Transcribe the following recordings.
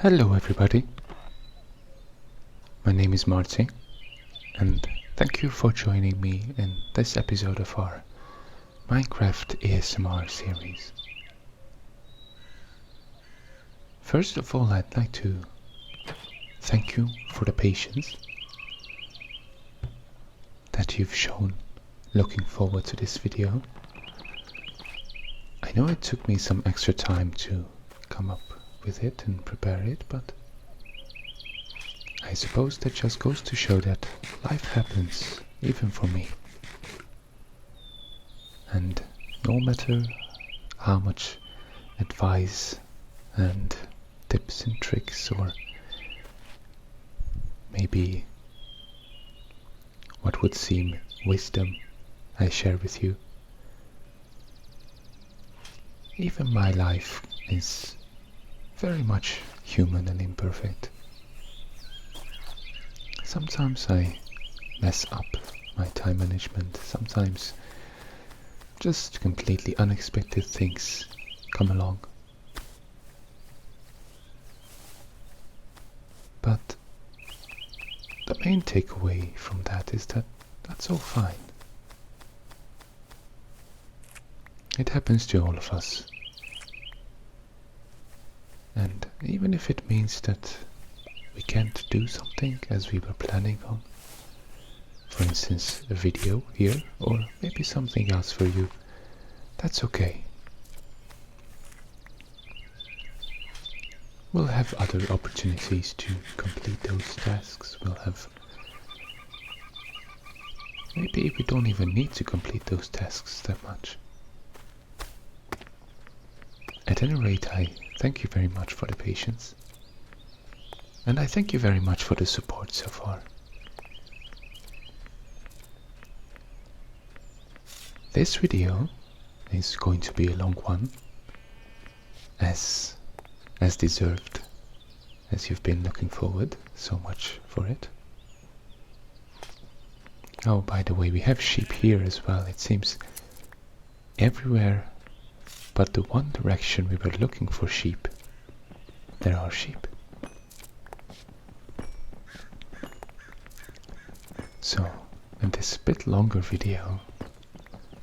Hello everybody, my name is Marty, and thank you for joining me in this episode of our Minecraft ASMR series. First of all, I'd like to thank you for the patience that you've shown looking forward to this video. I know it took me some extra time to come up with it and prepare it, but I suppose that just goes to show that life happens even for me. And no matter how much advice and tips and tricks, or maybe what would seem wisdom I share with you, even my life is very much human and imperfect. Sometimes I mess up my time management, sometimes just completely unexpected things come along. But the main takeaway from that is that that's all fine. It happens to all of us. And even if it means that we can't do something as we were planning on, for instance a video here, or maybe something else for you, that's okay. We'll have other opportunities to complete those tasks. Maybe we don't even need to complete those tasks that much. At any rate, I thank you very much for the patience, and I thank you very much for the support so far. This video is going to be a long one, as deserved, as you've been looking forward so much for it. Oh, by the way, we have sheep here as well. It seems everywhere but the one direction we were looking for sheep, there are sheep. So, in this bit longer video,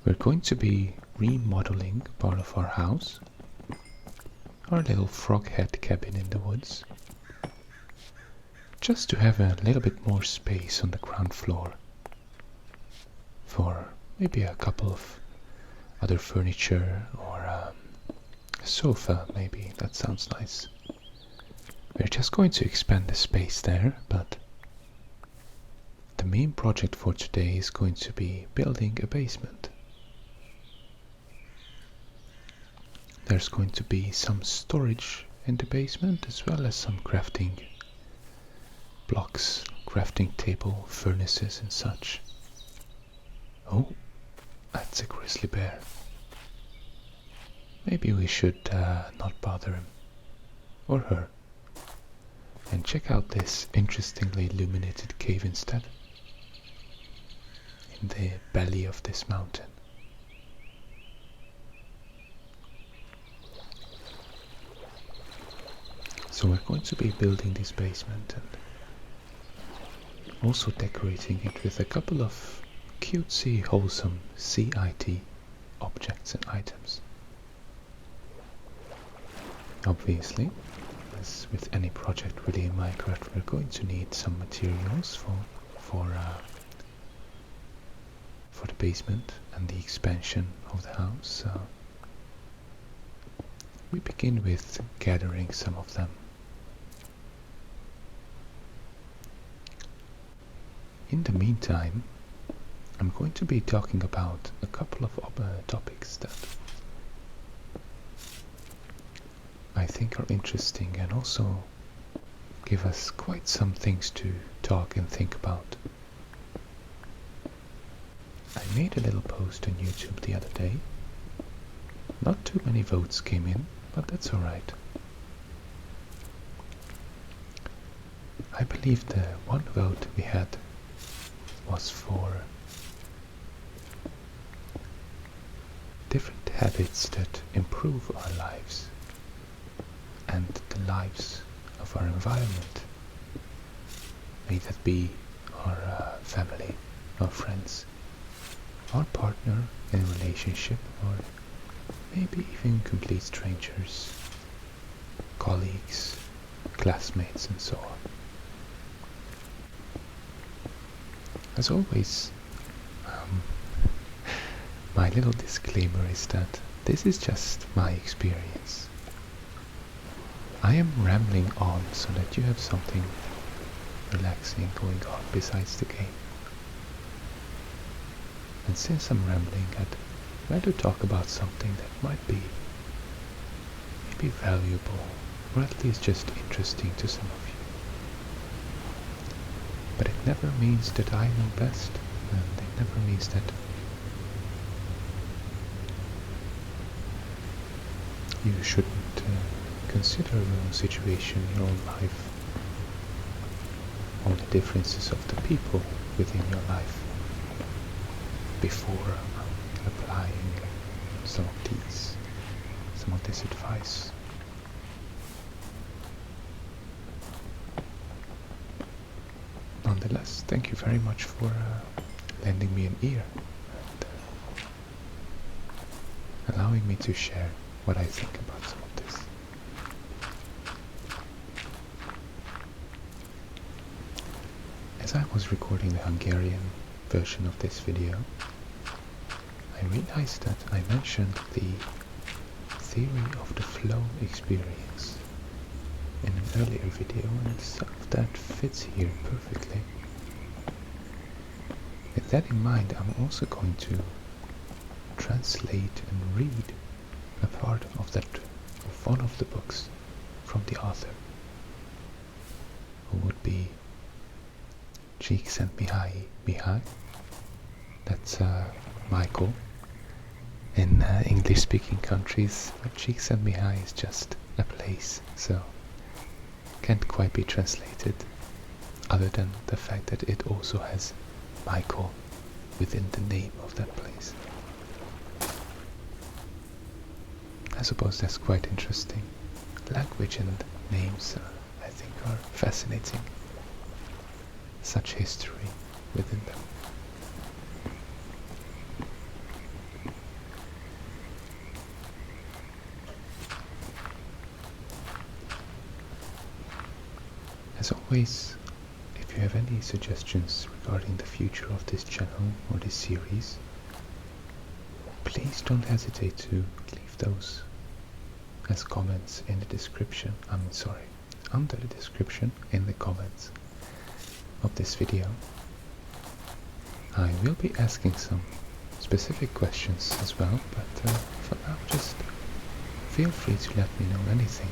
we're going to be remodeling part of our house, our little frog head cabin in the woods, just to have a little bit more space on the ground floor for maybe a couple of other furniture, or a sofa maybe. That sounds nice. We're just going to expand the space there, but the main project for today is going to be building a basement. There's going to be some storage in the basement, as well as some crafting blocks, crafting table, furnaces and such. Oh, that's a grizzly bear. Maybe we should not bother him or her and check out this interestingly illuminated cave instead, in the belly of this mountain. So we're going to be building this basement and also decorating it with a couple of cutesy, wholesome CIT objects and items. Obviously, as with any project really in Minecraft, we're going to need some materials for the basement and the expansion of the house. So we begin with gathering some of them. In the meantime, I'm going to be talking about a couple of topics that I think are interesting and also give us quite some things to talk and think about. I made a little post on YouTube the other day. Not too many votes came in, but that's alright. I believe the one vote we had was for different habits that improve our lives and the lives of of our environment. May that be our family, our friends, our partner in a relationship, or maybe even complete strangers, colleagues, classmates, and so on. As always, my little disclaimer is that this is just my experience. I am rambling on so that you have something relaxing going on besides the game. And since I'm rambling, I'd rather talk about something that might be maybe valuable, or at least just interesting to some of you. But it never means that I know best, and it never means that you shouldn't consider your own situation, your own life, all the differences of the people within your life before applying some of this advice. Nonetheless, thank you very much for lending me an ear and allowing me to share what I think about some of this. As I was recording the Hungarian version of this video, I realized that I mentioned the theory of the flow experience in an earlier video, and some of that fits here perfectly. With that in mind, I'm also going to translate and read a part of one of the books from the author, who would be Csikszentmihalyi. That's Michael. In English-speaking countries, Csikszentmihalyi is just a place, so can't quite be translated, other than the fact that it also has Michael within the name of that place. I suppose that's quite interesting. Language and names, I think, are fascinating. Such history within them. As always, if you have any suggestions regarding the future of this channel or this series, please don't hesitate to leave those as comments in the description. Under the description in the comments of this video. I will be asking some specific questions as well, but for now just feel free to let me know anything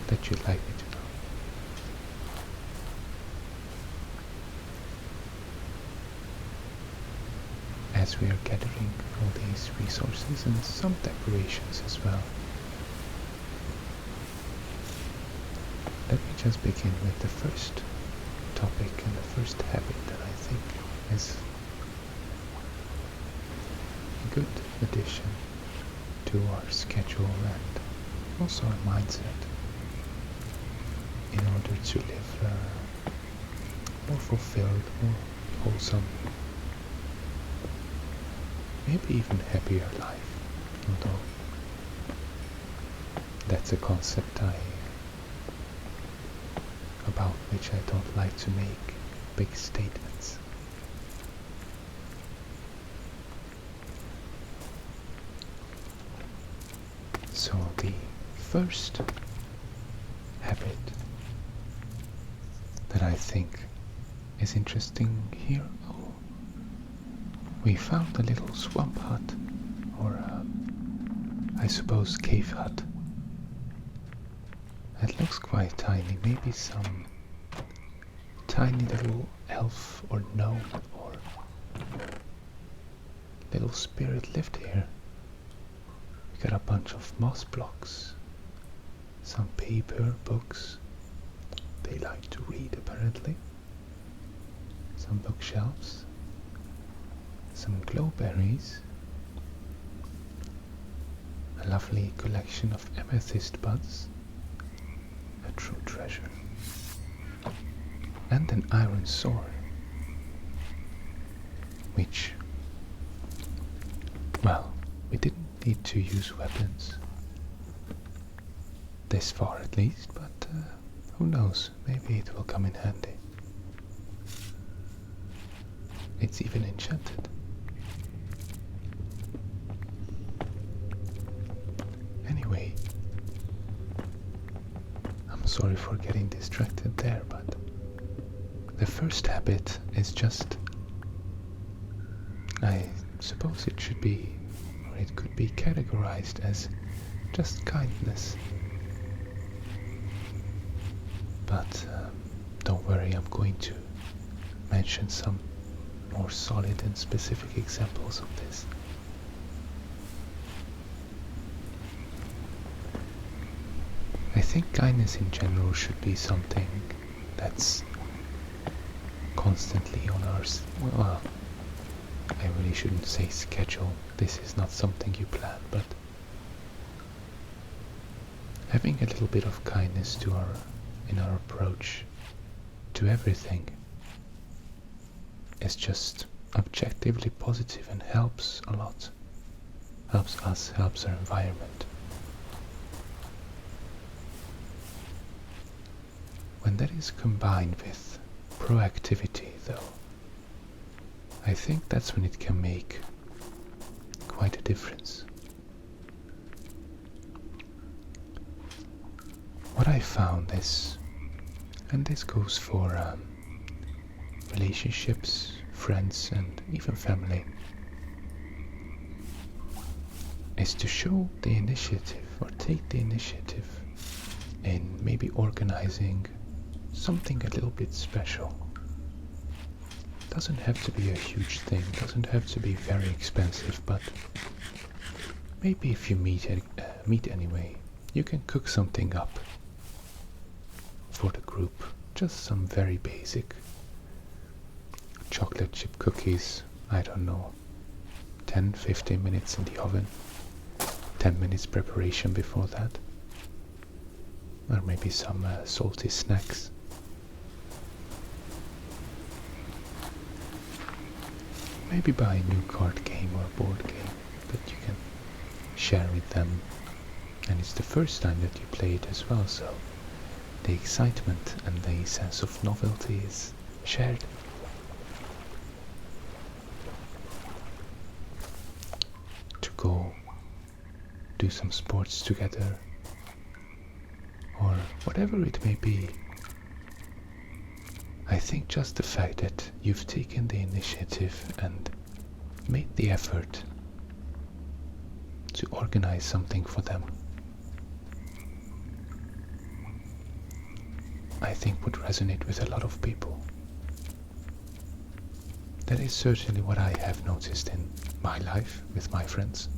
that you'd like me to know. As we are gathering all these resources and some decorations as well, let me just begin with the first topic and the first habit that I think is a good addition to our schedule and also our mindset in order to live a more fulfilled, more wholesome, maybe even happier life, although that's a concept about which I don't like to make big statements. So the first habit that I think is interesting here, we found a little swamp hut, or I suppose cave hut. It looks quite tiny, maybe some tiny little elf or gnome or little spirit lived here. We got a bunch of moss blocks, some paper, books. They like to read apparently. Some bookshelves, some glowberries, a lovely collection of amethyst buds, a true treasure. And an iron sword, which, well, we didn't need to use weapons. This far at least, but who knows, maybe it will come in handy. It's even enchanted. Anyway, I'm sorry for getting distracted there, but the first habit is just, I suppose it should be, or it could be categorized as just kindness. But don't worry, I'm going to mention some more solid and specific examples of this. I think kindness in general should be something that's constantly on our, well, I really shouldn't say schedule, this is not something you plan, but having a little bit of kindness in our approach to everything is just objectively positive and helps a lot. Helps us, helps our environment. When that is combined with proactivity, though, I think that's when it can make quite a difference. What I found is, and this goes for relationships, friends, and even family, is to show the initiative or take the initiative in maybe organizing something a little bit special. Doesn't have to be a huge thing, doesn't have to be very expensive, but maybe if you meet anyway, you can cook something up for the group. Just some very basic chocolate chip cookies, I don't know, 10-15 minutes in the oven, 10 minutes preparation before that, or maybe some salty snacks. Maybe buy a new card game or board game that you can share with them, and it's the first time that you play it as well, so the excitement and the sense of novelty is shared. To go do some sports together, or whatever it may be. I think just the fact that you've taken the initiative and made the effort to organize something for them, I think would resonate with a lot of people. That is certainly what I have noticed in my life with my friends.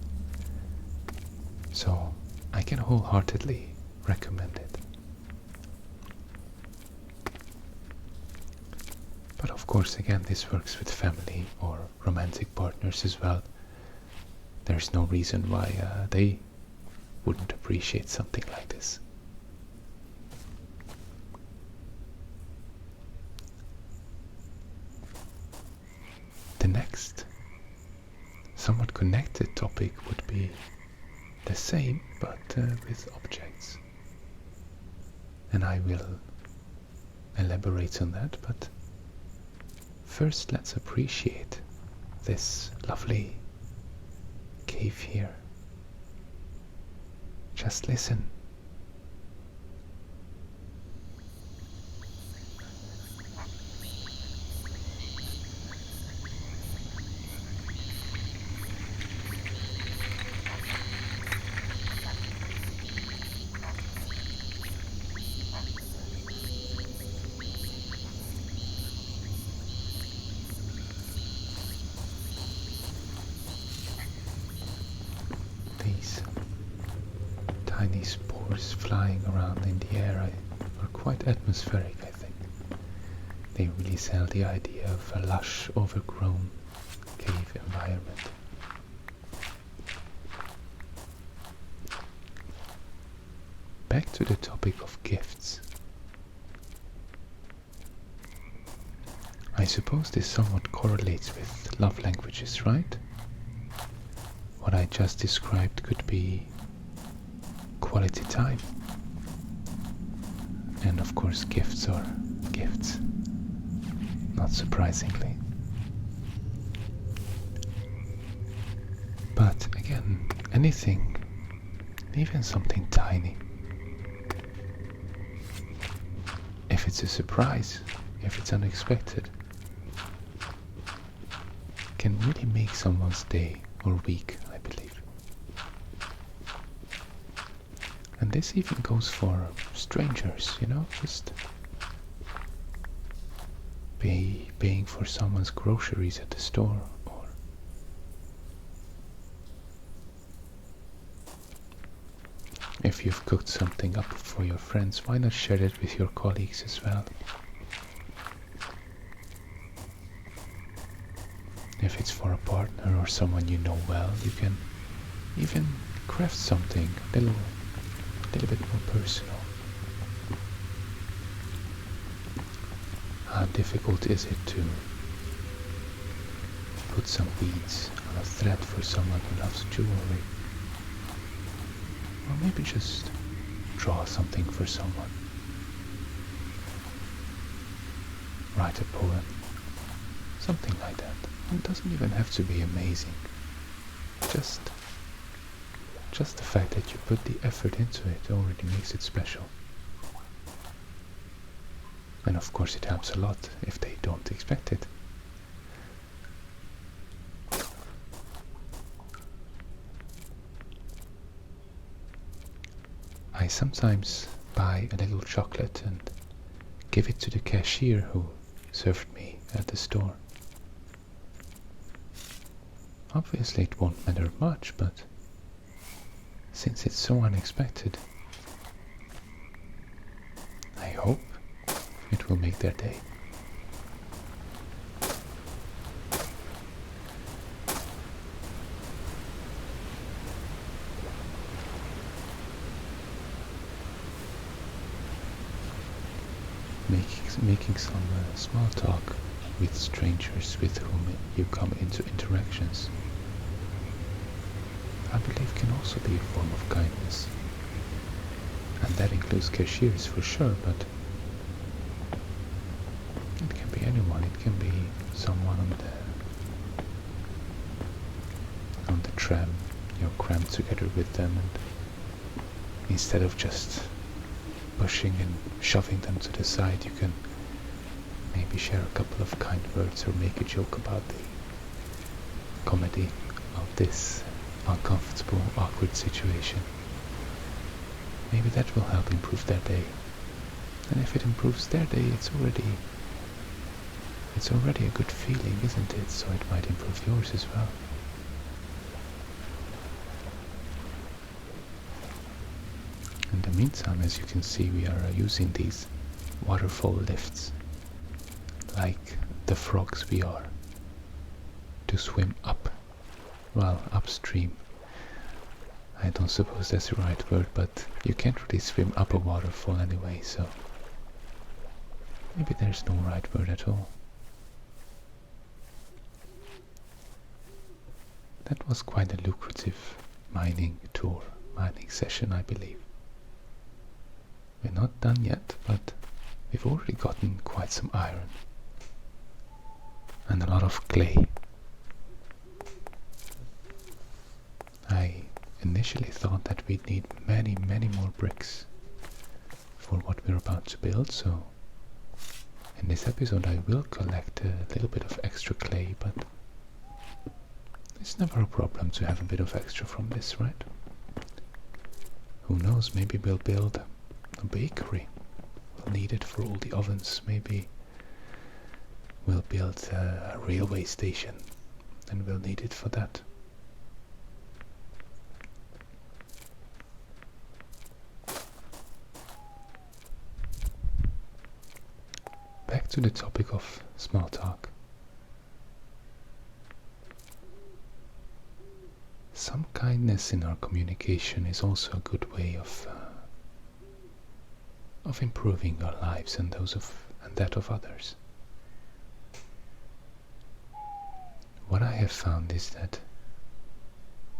So I can wholeheartedly recommend it. But of course, again, this works with family or romantic partners as well. There's no reason why they wouldn't appreciate something like this. The next, somewhat connected topic would be the same, but with objects. And I will elaborate on that, but first let's appreciate this lovely cave here. Just listen. These tiny spores flying around in the air are quite atmospheric, I think. They really sell the idea of a lush, overgrown cave environment. Back to the topic of gifts. I suppose this somewhat correlates with love languages, right? What I just described could be quality time. And of course gifts are gifts, not surprisingly. But again, anything, even something tiny, if it's a surprise, if it's unexpected, can really make someone's day or week, I believe. And this even goes for strangers, you know, just paying for someone's groceries at the store, or if you've cooked something up for your friends, why not share it with your colleagues as well? If it's for a partner or someone you know well, you can even craft something a little bit more personal. How difficult is it to put some beads on a thread for someone who loves jewelry? Or maybe just draw something for someone. Write a poem. Something like that. It doesn't even have to be amazing. Just the fact that you put the effort into it already makes it special. And of course it helps a lot if they don't expect it. I sometimes buy a little chocolate and give it to the cashier who served me at the store. Obviously it won't matter much, but since it's so unexpected, I hope it will make their day. Making some small talk with strangers with whom you come into interactions, I believe, can also be a form of kindness. And that includes cashiers for sure, but it can be anyone. It can be someone on the tram. You're crammed together with them, and instead of just pushing and shoving them to the side, you can maybe share a couple of kind words or make a joke about the comedy of this uncomfortable, awkward situation. Maybe that will help improve their day. And if it improves their day, it's already a good feeling, isn't it? So it might improve yours as well. In the meantime, as you can see, we are using these waterfall lifts, like the frogs we are, to swim up, well, upstream. I don't suppose that's the right word, but you can't really swim up a waterfall anyway, so maybe there's no right word at all. That was quite a lucrative mining session, I believe. We're not done yet, but we've already gotten quite some iron and a lot of clay. I initially thought that we'd need many more bricks for what we're about to build, so in this episode I will collect a little bit of extra clay, but it's never a problem to have a bit of extra from this, right? Who knows, maybe we'll build a bakery. We'll need it for all the ovens. Maybe we'll build a railway station and we'll need it for that. Back to the topic of small talk. Some kindness in our communication is also a good way of improving our lives and that of others. have found is that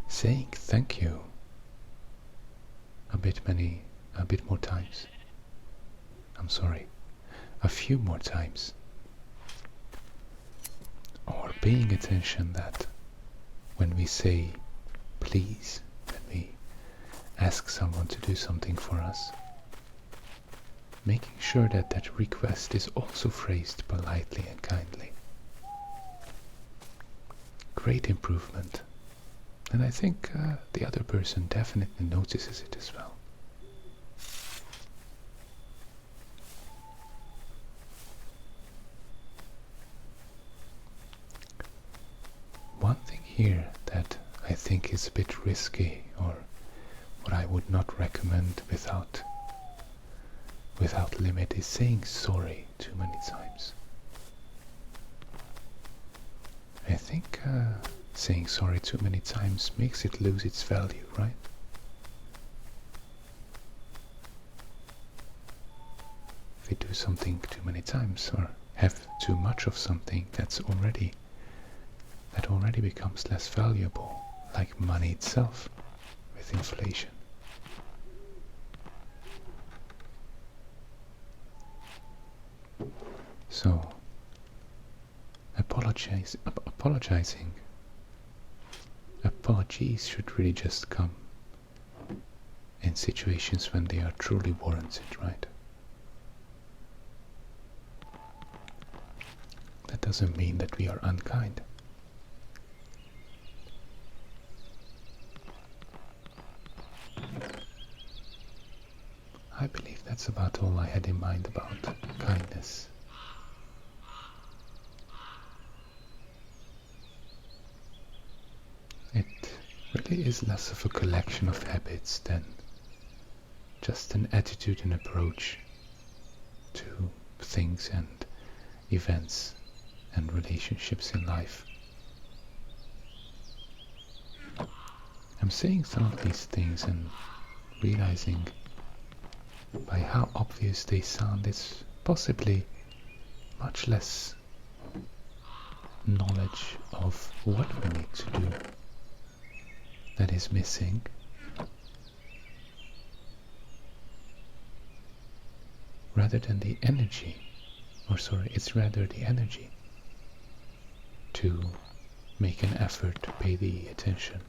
saying thank you a bit more times. I'm sorry, a few more times. Or paying attention that when we say please, when we ask someone to do something for us, making sure that that request is also phrased politely and kindly. Great improvement. And I think the other person definitely notices it as well. One thing here that I think is a bit risky, or what I would not recommend without limit, is saying sorry too many times. I think saying sorry too many times makes it lose its value, right? If we do something too many times, or have too much of something, that already becomes less valuable, like money itself with inflation. So apologies should really just come in situations when they are truly warranted, right? That doesn't mean that we are unkind. I believe that's about all I had in mind about kindness. It really is less of a collection of habits than just an attitude and approach to things and events and relationships in life. I'm saying some of these things and realizing by how obvious they sound, it's possibly much less knowledge of what we need to do that is missing, rather than the energy, it's rather the energy to make an effort to pay the attention,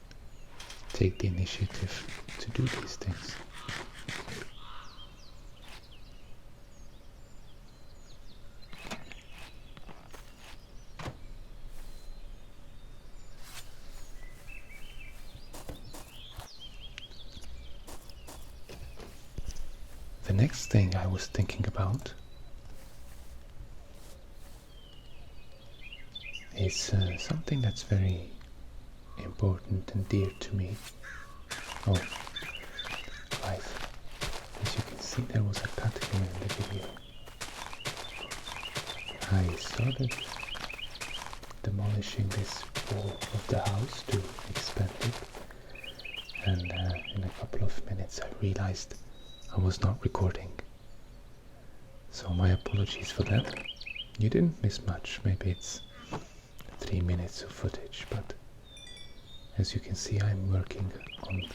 take the initiative to do these things. The next thing I was thinking about is something that's very important and dear to me. Oh, right. As you can see, there was a cut here in the video. I started demolishing this wall of the house to expand it, and in a couple of minutes I realized I was not recording. So my apologies for that. You didn't miss much, maybe it's 3 minutes of footage, but as you can see, I'm working on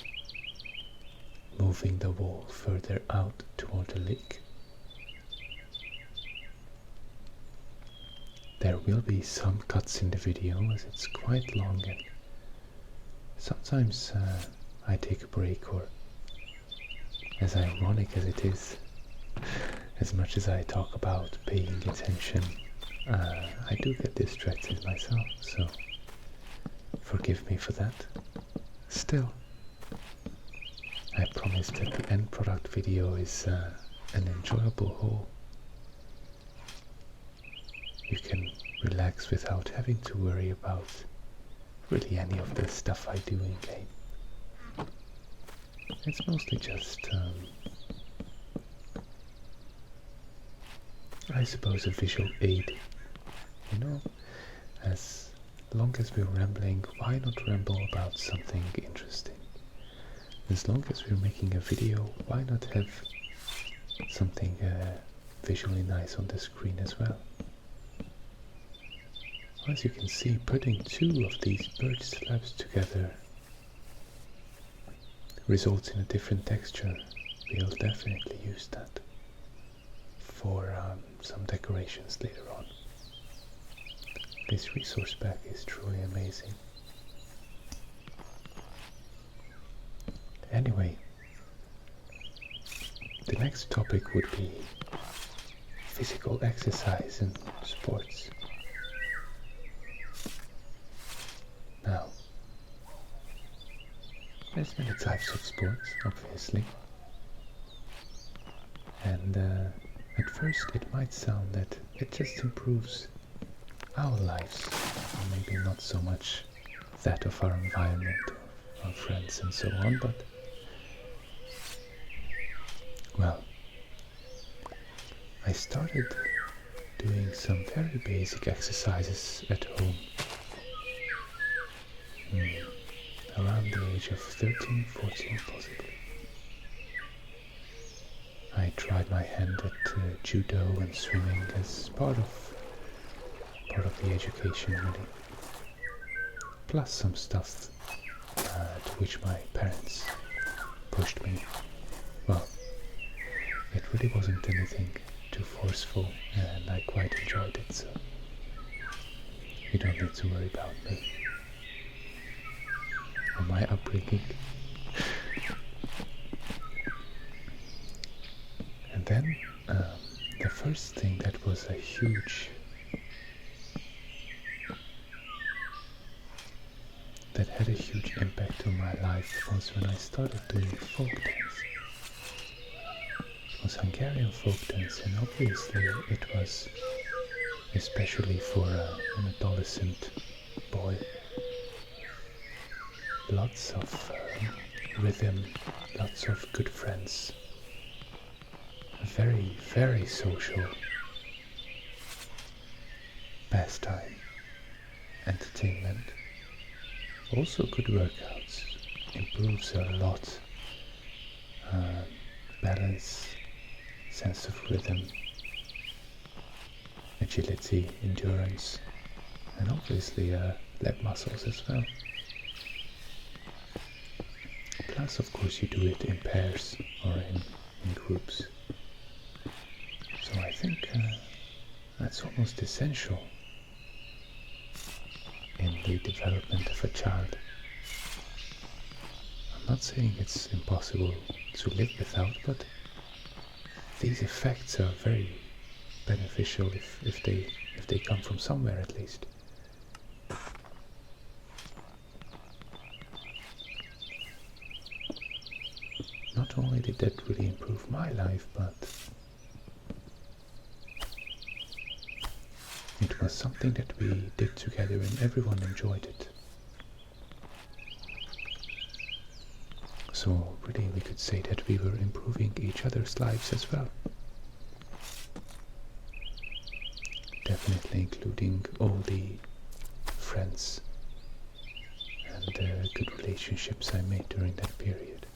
moving the wall further out toward the lake. There will be some cuts in the video as it's quite long, and sometimes I take a break, or as ironic as it is, as much as I talk about paying attention, I do get distracted myself, so forgive me for that. Still, I promise that the end product video is an enjoyable whole. You can relax without having to worry about really any of the stuff I do in game. It's mostly just, I suppose, a visual aid. You know, as long as we're rambling, why not ramble about something interesting? As long as we're making a video, why not have something visually nice on the screen as well? as you can see, putting two of these birch slabs together results in a different texture. We'll definitely use that for some decorations later on. This resource pack is truly amazing. Anyway, the next topic would be physical exercise and sports. Now, there's many types of sports, obviously, and at first it might sound that it just improves our lives, or maybe not so much that of our environment, our friends and so on, but well, I started doing some very basic exercises at home around the age of 13, 14 possibly. I tried my hand at judo and swimming as part of the education, really. Plus some stuff to which my parents pushed me. Well, it really wasn't anything too forceful, and I quite enjoyed it, so you don't need to worry about me or my upbringing. And then the first thing that was a huge that had a huge impact on my life was when I started doing folk dance. It was Hungarian folk dance, and obviously it was especially for an adolescent boy. Lots of rhythm, lots of good friends, a very, very social pastime, entertainment. Also good workouts, improves a lot, balance, sense of rhythm, agility, endurance, and obviously leg muscles as well. Plus, of course, you do it in pairs or in groups. So I think that's almost essential in the development of a child. I'm not saying it's impossible to live without, but these effects are very beneficial if they come from somewhere at least. Not only did that really improve my life, but it was something that we did together and everyone enjoyed it. So really we could say that we were improving each other's lives as well. Definitely including all the friends and good relationships I made during that period.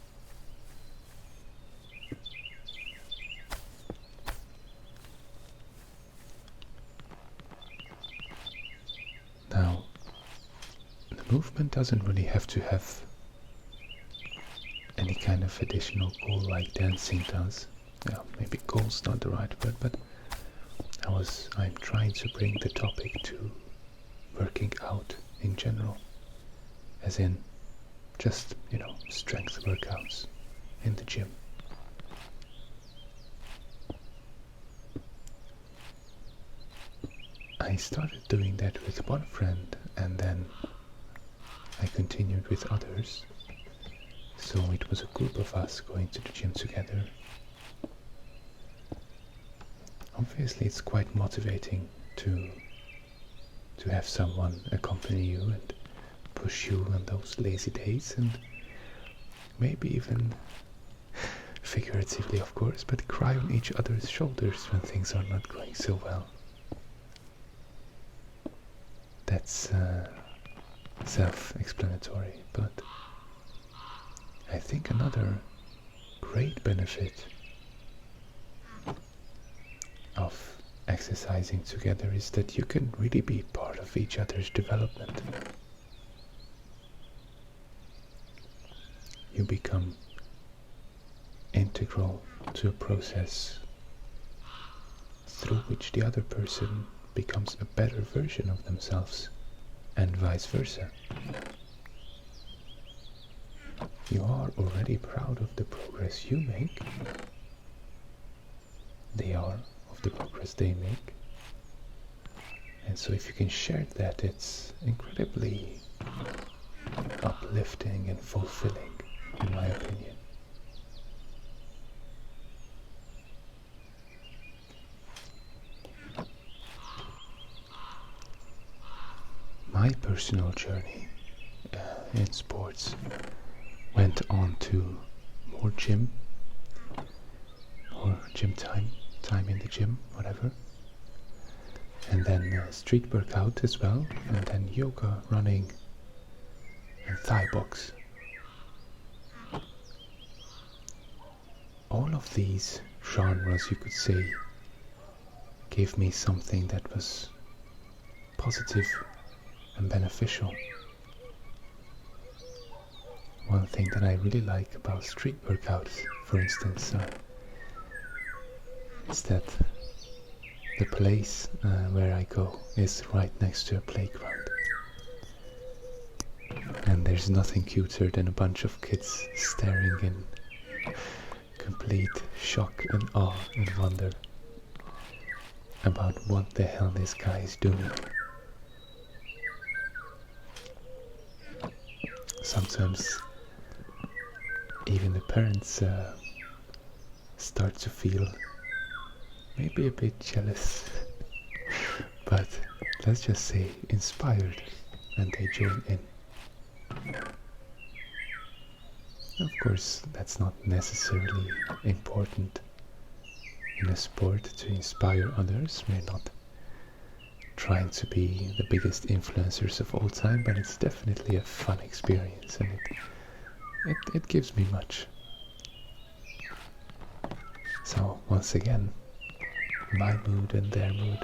Now, the movement doesn't really have to have any kind of additional goal like dancing does. Yeah, maybe goal's not the right word, but I'm trying to bring the topic to working out in general, as in just, strength workouts in the gym. I started doing that with one friend, and then I continued with others. So it was a group of us going to the gym together. Obviously it's quite motivating to have someone accompany you and push you on those lazy days, and maybe even figuratively of course, but cry on each other's shoulders when things are not going so well. That's self-explanatory, but I think another great benefit of exercising together is that you can really be part of of each other's development. You become integral to a process through which the other person becomes a better version of themselves, and vice versa. You are already proud of the progress you make. They are of the progress they make. And so if you can share that, it's incredibly uplifting and fulfilling, in my opinion. My personal journey in sports went on to more gym time in the gym, whatever, and then street workout as well, and then yoga, running, and Thai box. All of these genres, you could say, gave me something that was positive and beneficial. One thing that I really like about street workouts, for instance, is that the place where I go is right next to a playground. And there's nothing cuter than a bunch of kids staring in complete shock and awe and wonder about what the hell this guy is doing. Sometimes even the parents start to feel maybe a bit jealous, but let's just say inspired, and they join in. Of course, that's not necessarily important in a sport to inspire others. We're not trying to be the biggest influencers of all time, but it's definitely a fun experience, and it gives me much. So once again, my mood and their mood,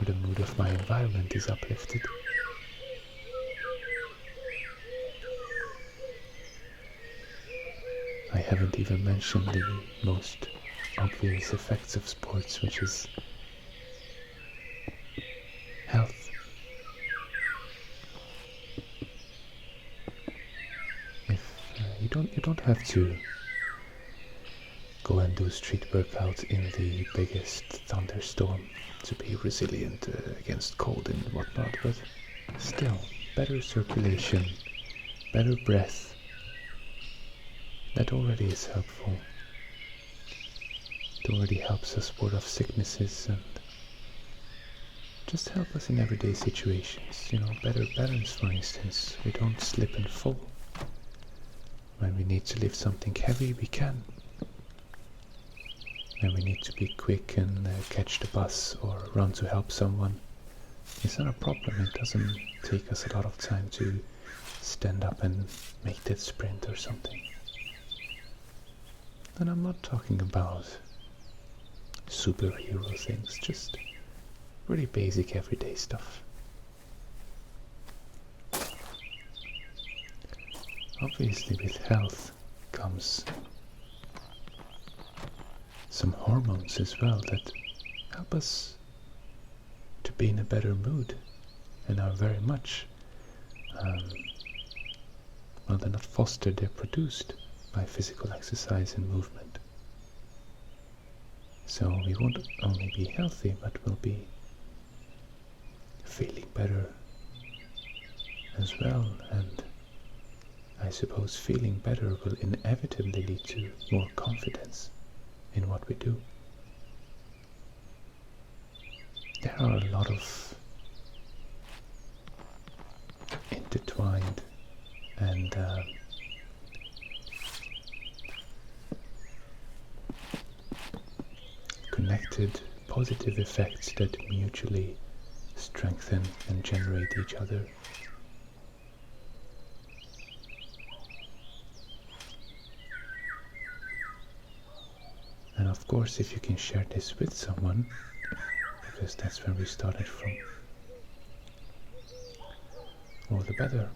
or the mood of my environment, is uplifted. I haven't even mentioned the most obvious effects of sports, which is health. If you don't have to go and do street workouts in the biggest thunderstorm to be resilient against cold and whatnot, but still, better circulation, better breath, that already is helpful. It already helps us ward off sicknesses and just help us in everyday situations. Better balance, for instance. We don't slip and fall. When we need to lift something heavy, we can. When we need to be quick and catch the bus or run to help someone, it's not a problem. It doesn't take us a lot of time to stand up and make that sprint or something. And I'm not talking about superhero things, just really basic everyday stuff. Obviously, with health comes some hormones as well that help us to be in a better mood and are very much, well, they're not fostered, they're produced by physical exercise and movement. So we won't only be healthy, but we'll be feeling better as well, and I suppose feeling better will inevitably lead to more confidence in what we do. There are a lot of intertwined and connected positive effects that mutually strengthen and generate each other. And of course, if you can share this with someone, because that's where we started from, all the better.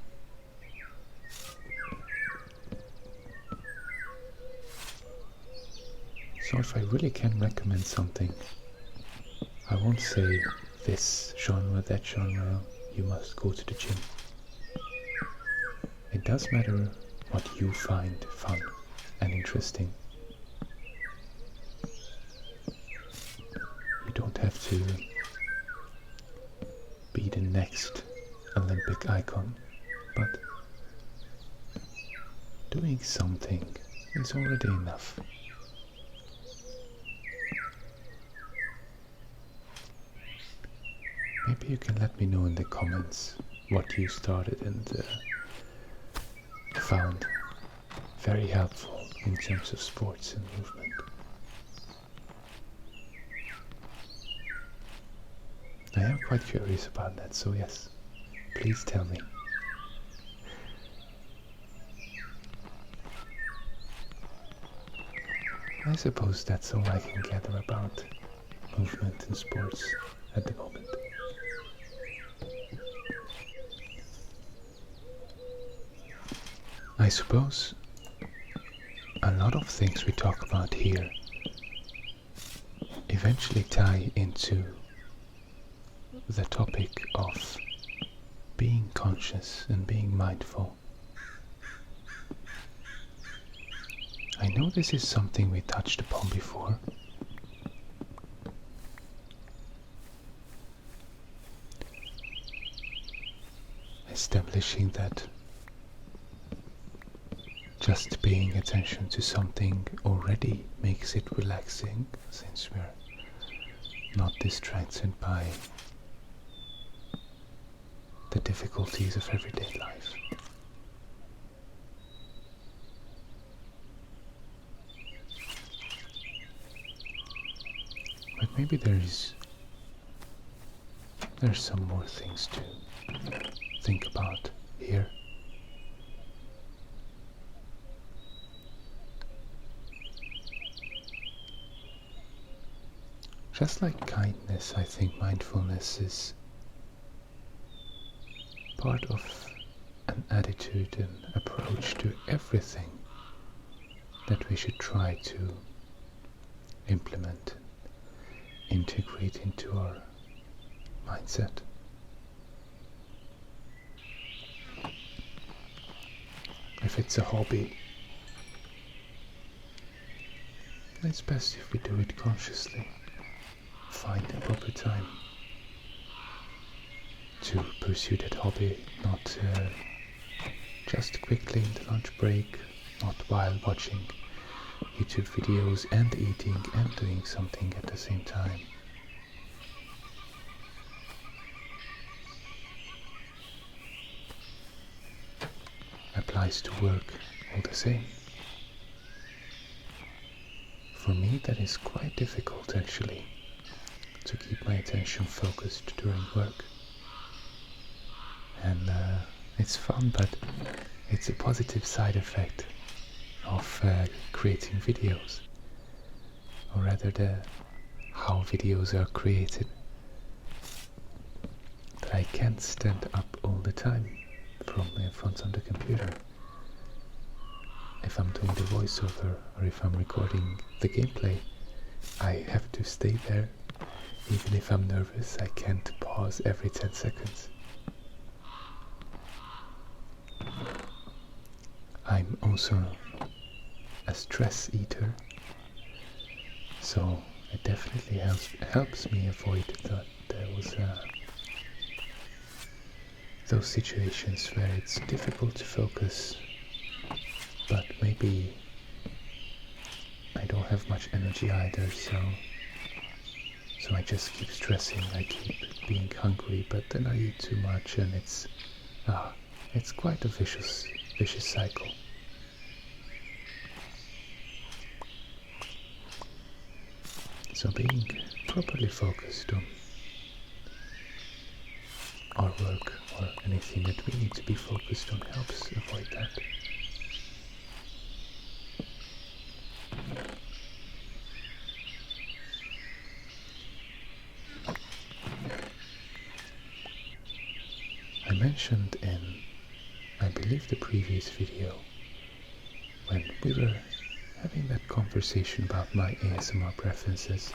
So if I really can recommend something, I won't say this genre, that genre, you must go to the gym. It does matter what you find fun and interesting. You don't have to be the next Olympic icon, but doing something is already enough. Maybe you can let me know in the comments what you started and found very helpful in terms of sports and movement. I am quite curious about that, so yes, please tell me. I suppose that's all I can gather about movement and sports at the moment. I suppose a lot of things we talk about here eventually tie into the topic of being conscious and being mindful. I know this is something we touched upon before. Establishing that just paying attention to something already makes it relaxing, since we're not distracted by the difficulties of everyday life. But maybe there's some more things to think about here. Just like kindness, I think mindfulness is part of an attitude and approach to everything that we should try to implement, integrate into our mindset. If it's a hobby, it's best if we do it consciously. Find the proper time to pursue that hobby, not just quickly in the lunch break, not while watching YouTube videos and eating and doing something at the same time. Applies to work all the same. For me, that is quite difficult actually, to keep my attention focused during work. And it's fun, but it's a positive side effect of creating videos, or rather how videos are created, that I can't stand up all the time from in front of the computer. If I'm doing the voiceover or if I'm recording the gameplay, I have to stay there. Even if I'm nervous, I can't pause every 10 seconds. I'm also a stress eater, so it definitely helps me avoid those situations where it's difficult to focus, but maybe I don't have much energy either, so I just keep stressing, I keep being hungry, but then I eat too much, and it's quite a vicious cycle. So being properly focused on our work or anything that we need to be focused on helps avoid that. I mentioned in, I believe, the previous video, when we were having that conversation about my ASMR preferences,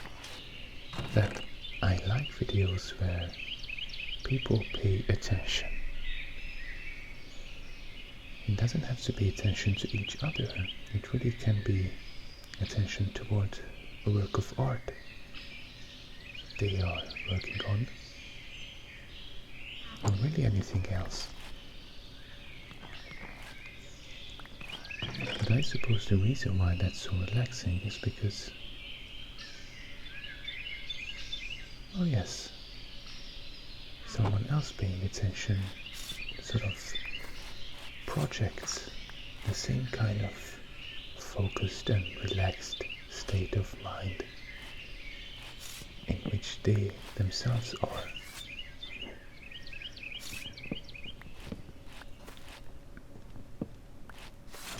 that I like videos where people pay attention. It doesn't have to be attention to each other, it really can be attention toward a work of art they are working on, or really anything else. But I suppose the reason why that's so relaxing is because, oh yes, someone else paying attention sort of projects the same kind of focused and relaxed state of mind in which they themselves are.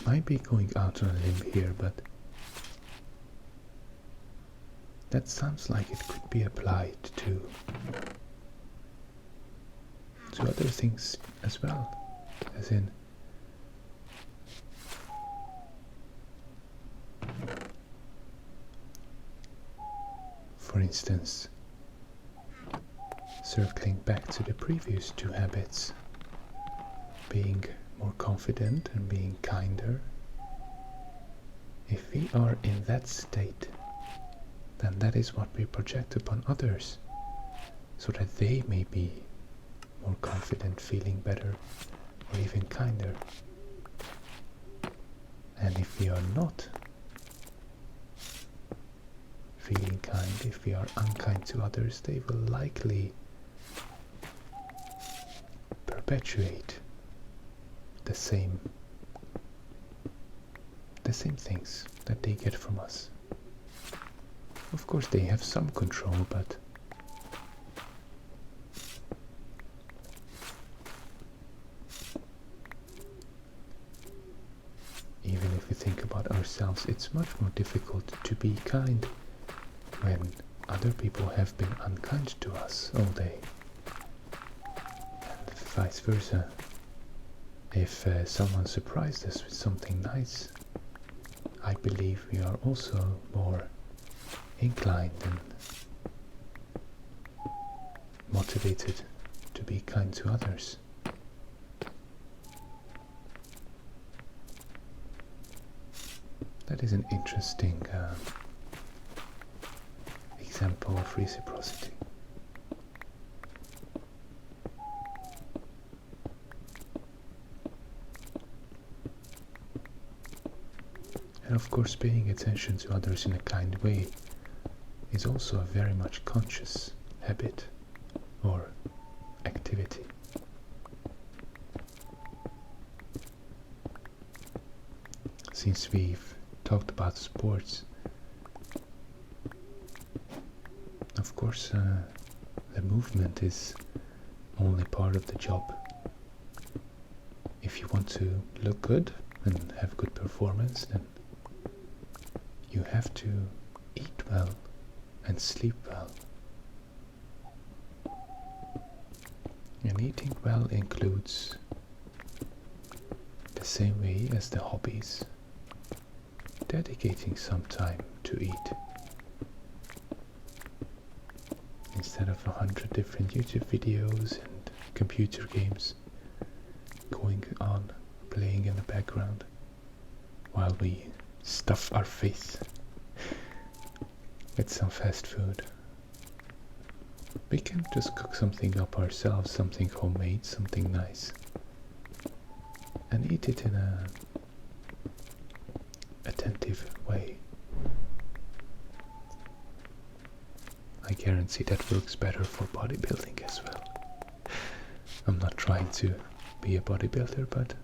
I might be going out on a limb here, but that sounds like it could be applied to other things as well, as in for instance, circling back to the previous two habits, being more confident and being kinder. If we are in that state, then that is what we project upon others, so that they may be more confident, feeling better, or even kinder. And if we are not feeling kind, if we are unkind to others, they will likely perpetuate the same things that they get from us. Of course they have some control, but even if we think about ourselves, it's much more difficult to be kind when other people have been unkind to us all day, and vice versa. If someone surprised us with something nice, I believe we are also more inclined and motivated to be kind to others. That is an interesting example of reciprocity. And of course, paying attention to others in a kind way is also a very much conscious habit or activity. Since we've talked about sports, of course the movement is only part of the job. If you want to look good and have good performance, then you have to eat well and sleep well. And eating well includes, the same way as the hobbies, dedicating some time to eat. Instead of 100 different YouTube videos and computer games going on, playing in the background while we stuff our face with some fast food. We can just cook something up ourselves, something homemade, something nice, and eat it in a attentive way. I guarantee that works better for bodybuilding as well. I'm not trying to be a bodybuilder, but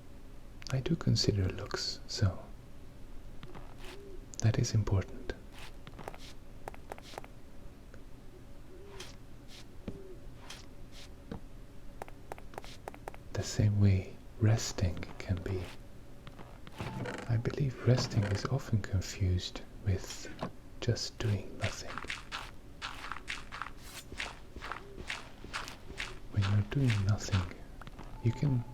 I do consider looks, so that is important. The same way resting can be. I believe resting is often confused with just doing nothing. When you're doing nothing, You can,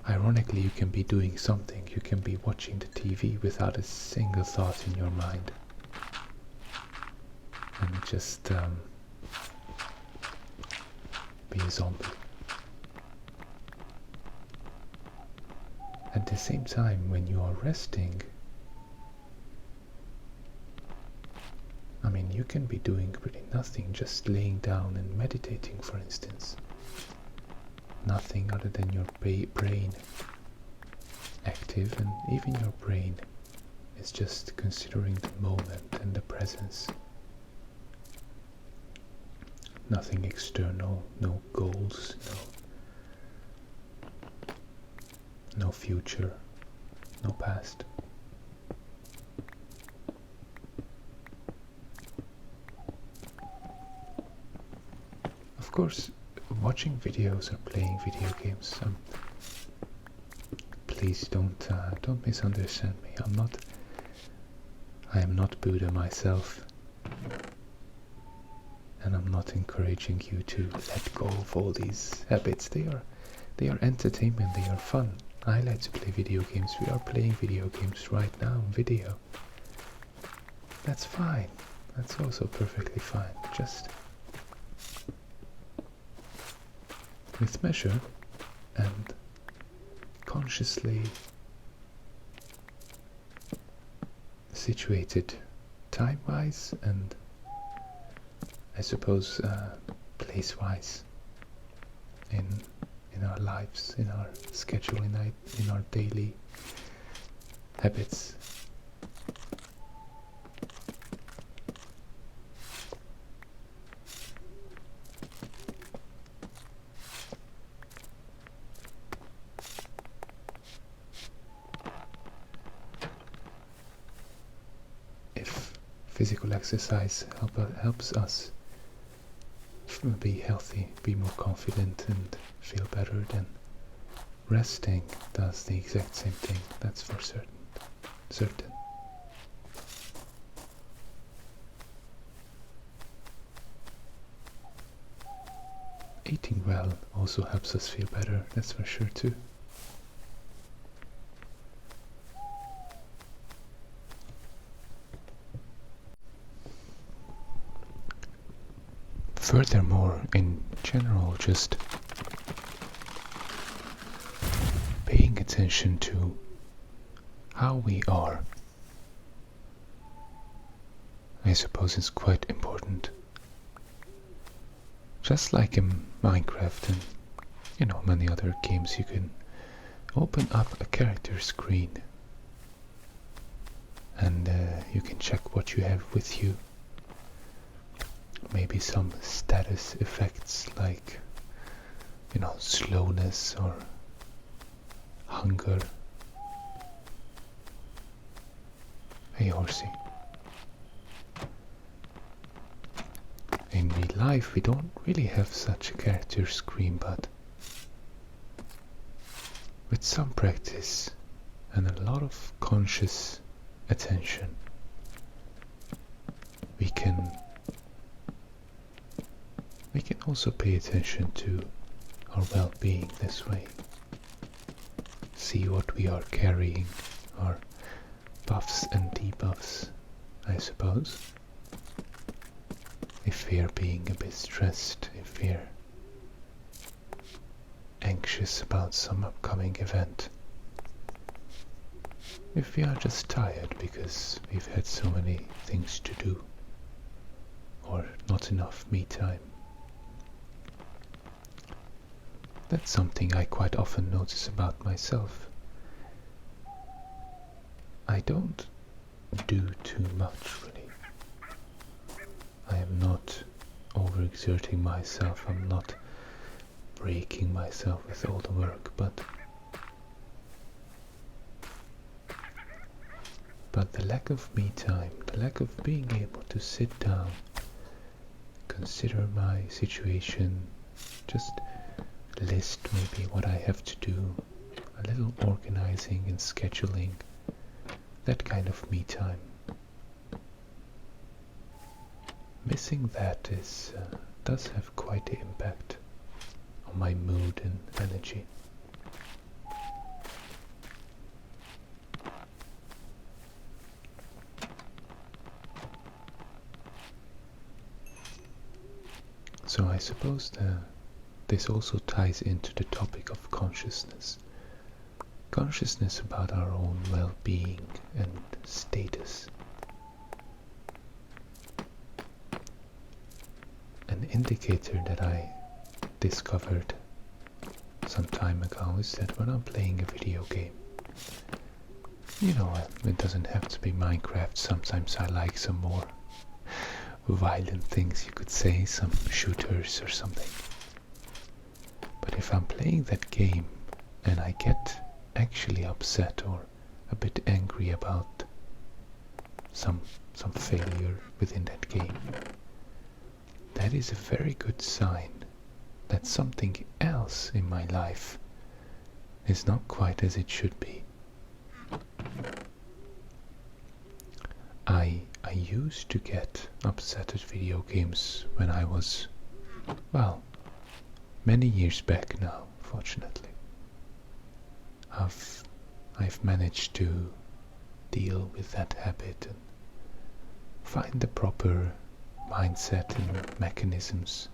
ironically, you can be doing something. You can be watching the TV without a single thought in your mind. And just be a zombie. At the same time, when you are resting, I mean, you can be doing really nothing, just laying down and meditating, for instance. Nothing other than your brain active, and even your brain is just considering the moment and the presence. Nothing external, no goals, no future, no past. Of course, watching videos or playing video games, please don't misunderstand me. I am not Buddha myself, and I'm not encouraging you to let go of all these habits. They are entertainment, they are fun. I like to play video games. We are playing video games right now on video. That's fine. That's also perfectly fine. Just with measure and consciously situated time-wise and I suppose place-wise in our lives, in our schedule, in our daily habits. If physical exercise helps us be healthy, be more confident and feel better, then resting does the exact same thing, that's for certain. Eating well also helps us feel better, that's for sure too. Furthermore, in general, just paying attention to how we are, I suppose, is quite important. Just like in Minecraft and many other games, you can open up a character screen and you can check what you have with you. Maybe some status effects like slowness or hunger. Hey horsey. In real life we don't really have such a character screen, but with some practice and a lot of conscious attention we can also pay attention to our well-being this way. See what we are carrying, our buffs and debuffs, I suppose. If we are being a bit stressed, if we are anxious about some upcoming event, if we are just tired because we've had so many things to do, or not enough me time. That's something I quite often notice about myself. I don't do too much, really. I am not overexerting myself, I'm not breaking myself with all the work, but the lack of me time, the lack of being able to sit down, consider my situation, just list maybe what I have to do, a little organizing and scheduling, that kind of me time. Missing that does have quite the impact on my mood and energy. So I suppose this also ties into the topic of consciousness. Consciousness about our own well-being and status. An indicator that I discovered some time ago is that when I'm playing a video game, you know, it doesn't have to be Minecraft. Sometimes I like some more violent things, you could say, some shooters or something. But if I'm playing that game and I get actually upset or a bit angry about some failure within that game, that is a very good sign that something else in my life is not quite as it should be. I used to get upset at video games when I was, well, many years back now, fortunately. I've managed to deal with that habit and find the proper mindset and mechanisms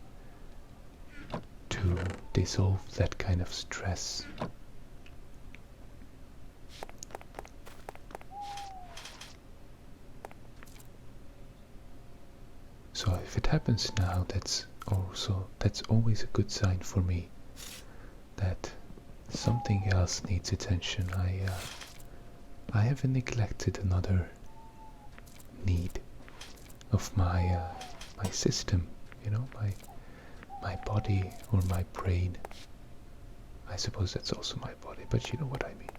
to dissolve that kind of stress. So if it happens now, that's always a good sign for me that something else needs attention. I have neglected another need of my system, you know, my body or my brain. I suppose that's also my body, but you know what I mean.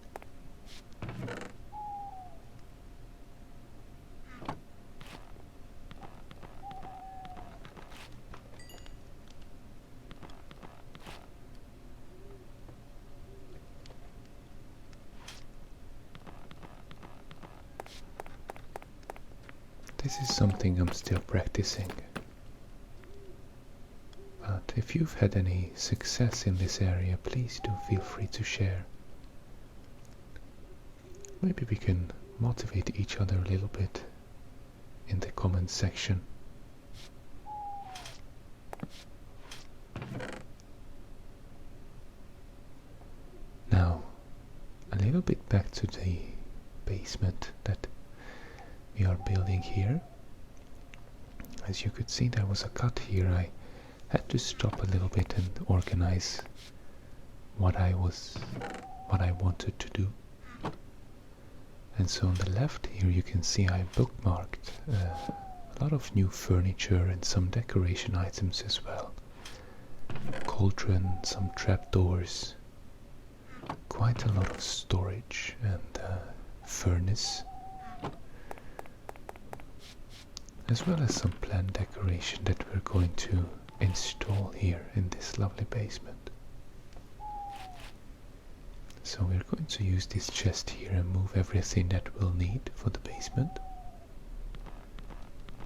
This is something I'm still practicing. But if you've had any success in this area, please do feel free to share. Maybe we can motivate each other a little bit in the comment section. Now, a little bit back to the basement that we are building here. As you could see, there was a cut here. I had to stop a little bit and organize what I wanted to do. And so on the left here you can see I bookmarked a lot of new furniture and some decoration items as well. Cauldron, some trapdoors, quite a lot of storage and furnace, as well as some planned decoration that we're going to install here in this lovely basement. So we're going to use this chest here and move everything that we'll need for the basement.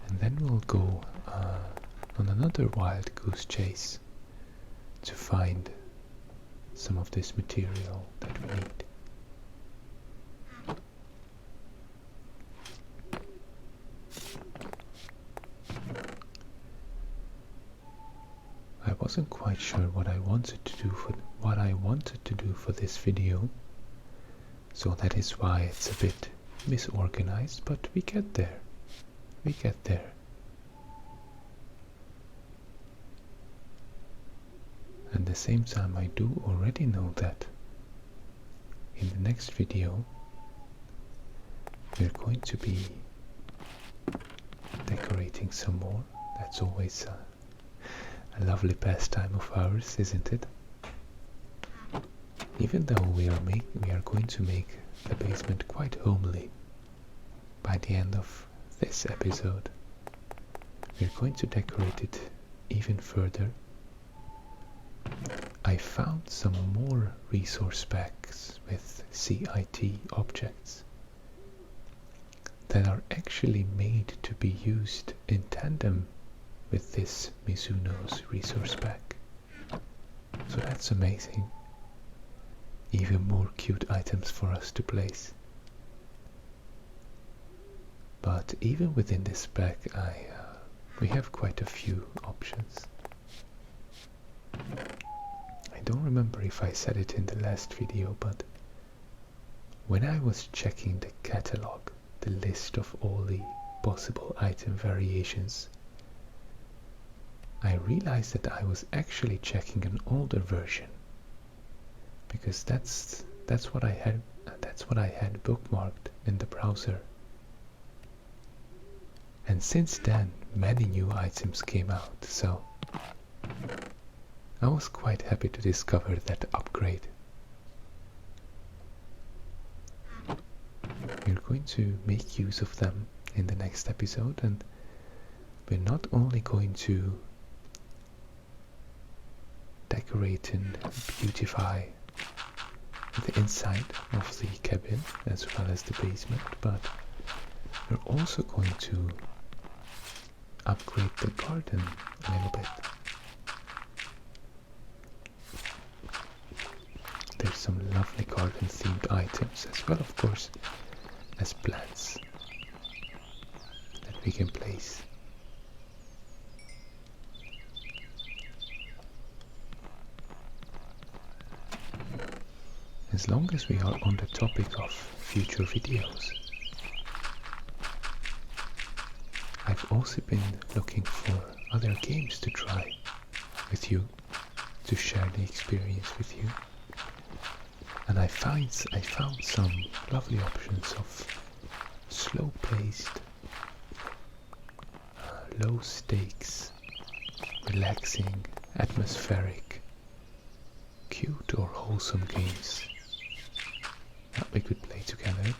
And then we'll go on another wild goose chase to find some of this material that we need. I wasn't quite sure what I wanted to do for this video, so that is why it's a bit misorganized, but we get there. At the same time, I do already know that in the next video we're going to be decorating some more. That's always a lovely pastime of ours, isn't it? Even though we are going to make the basement quite homely by the end of this episode, we're going to decorate it even further. I found some more resource packs with CIT objects that are actually made to be used in tandem with this Mizuno's resource pack. So that's amazing. Even more cute items for us to place. But even within this spec, we have quite a few options. I don't remember if I said it in the last video, but when I was checking the catalog, the list of all the possible item variations, I realized that I was actually checking an older version, because that's what I had bookmarked in the browser. And since then, many new items came out, so I was quite happy to discover that upgrade. We're going to make use of them in the next episode, and we're not only going to decorate and beautify the inside of the cabin as well as the basement, but we're also going to upgrade the garden a little bit. There's some lovely garden themed items as well, of course, as plants that we can place. As long as we are on the topic of future videos, I've also been looking for other games to try with you, to share the experience with you. And I found some lovely options of slow-paced, low stakes, relaxing, atmospheric, cute or wholesome games that we could play together.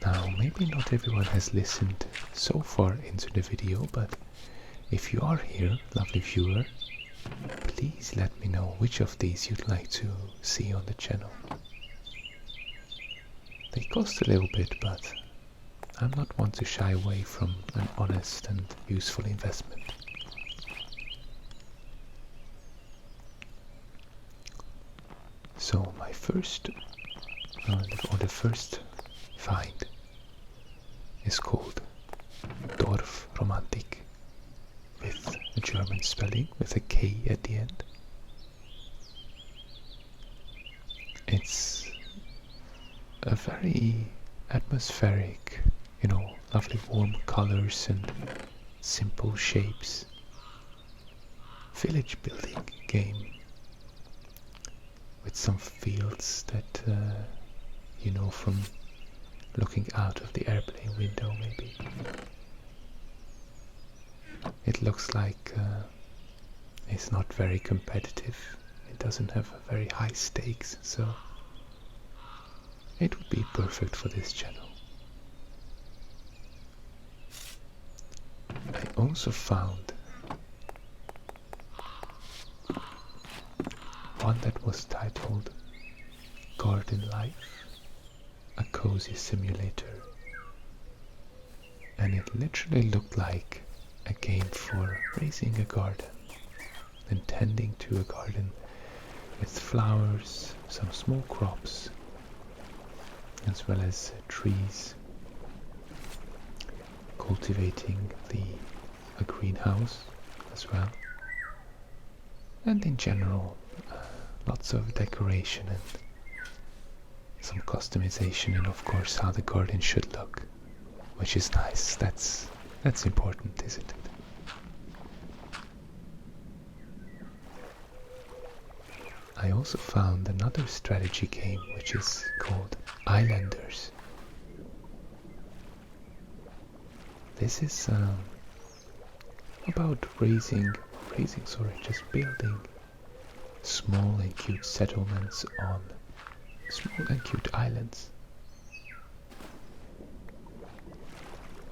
Now, maybe not everyone has listened so far into the video, but if you are here, lovely viewer, please let me know which of these you'd like to see on the channel. They cost a little bit, but I'm not one to shy away from an honest and useful investment. So my first, the first find is called Dorf Romantik, with a German spelling with a K at the end. It's a very atmospheric, lovely warm colors and simple shapes village building game with some fields that you know from looking out of the airplane window maybe. It looks like it's not very competitive. It doesn't have a very high stakes, so it would be perfect for this channel. I also found one that was titled Garden Life, a cozy simulator, and it literally looked like a game for raising a garden and tending to a garden with flowers, some small crops, as well as trees, cultivating a greenhouse as well, and in general lots of decoration and some customization, and of course how the garden should look, which is nice. That's important, isn't it? I also found another strategy game which is called Islanders. This is about just building small and cute settlements on small and cute islands.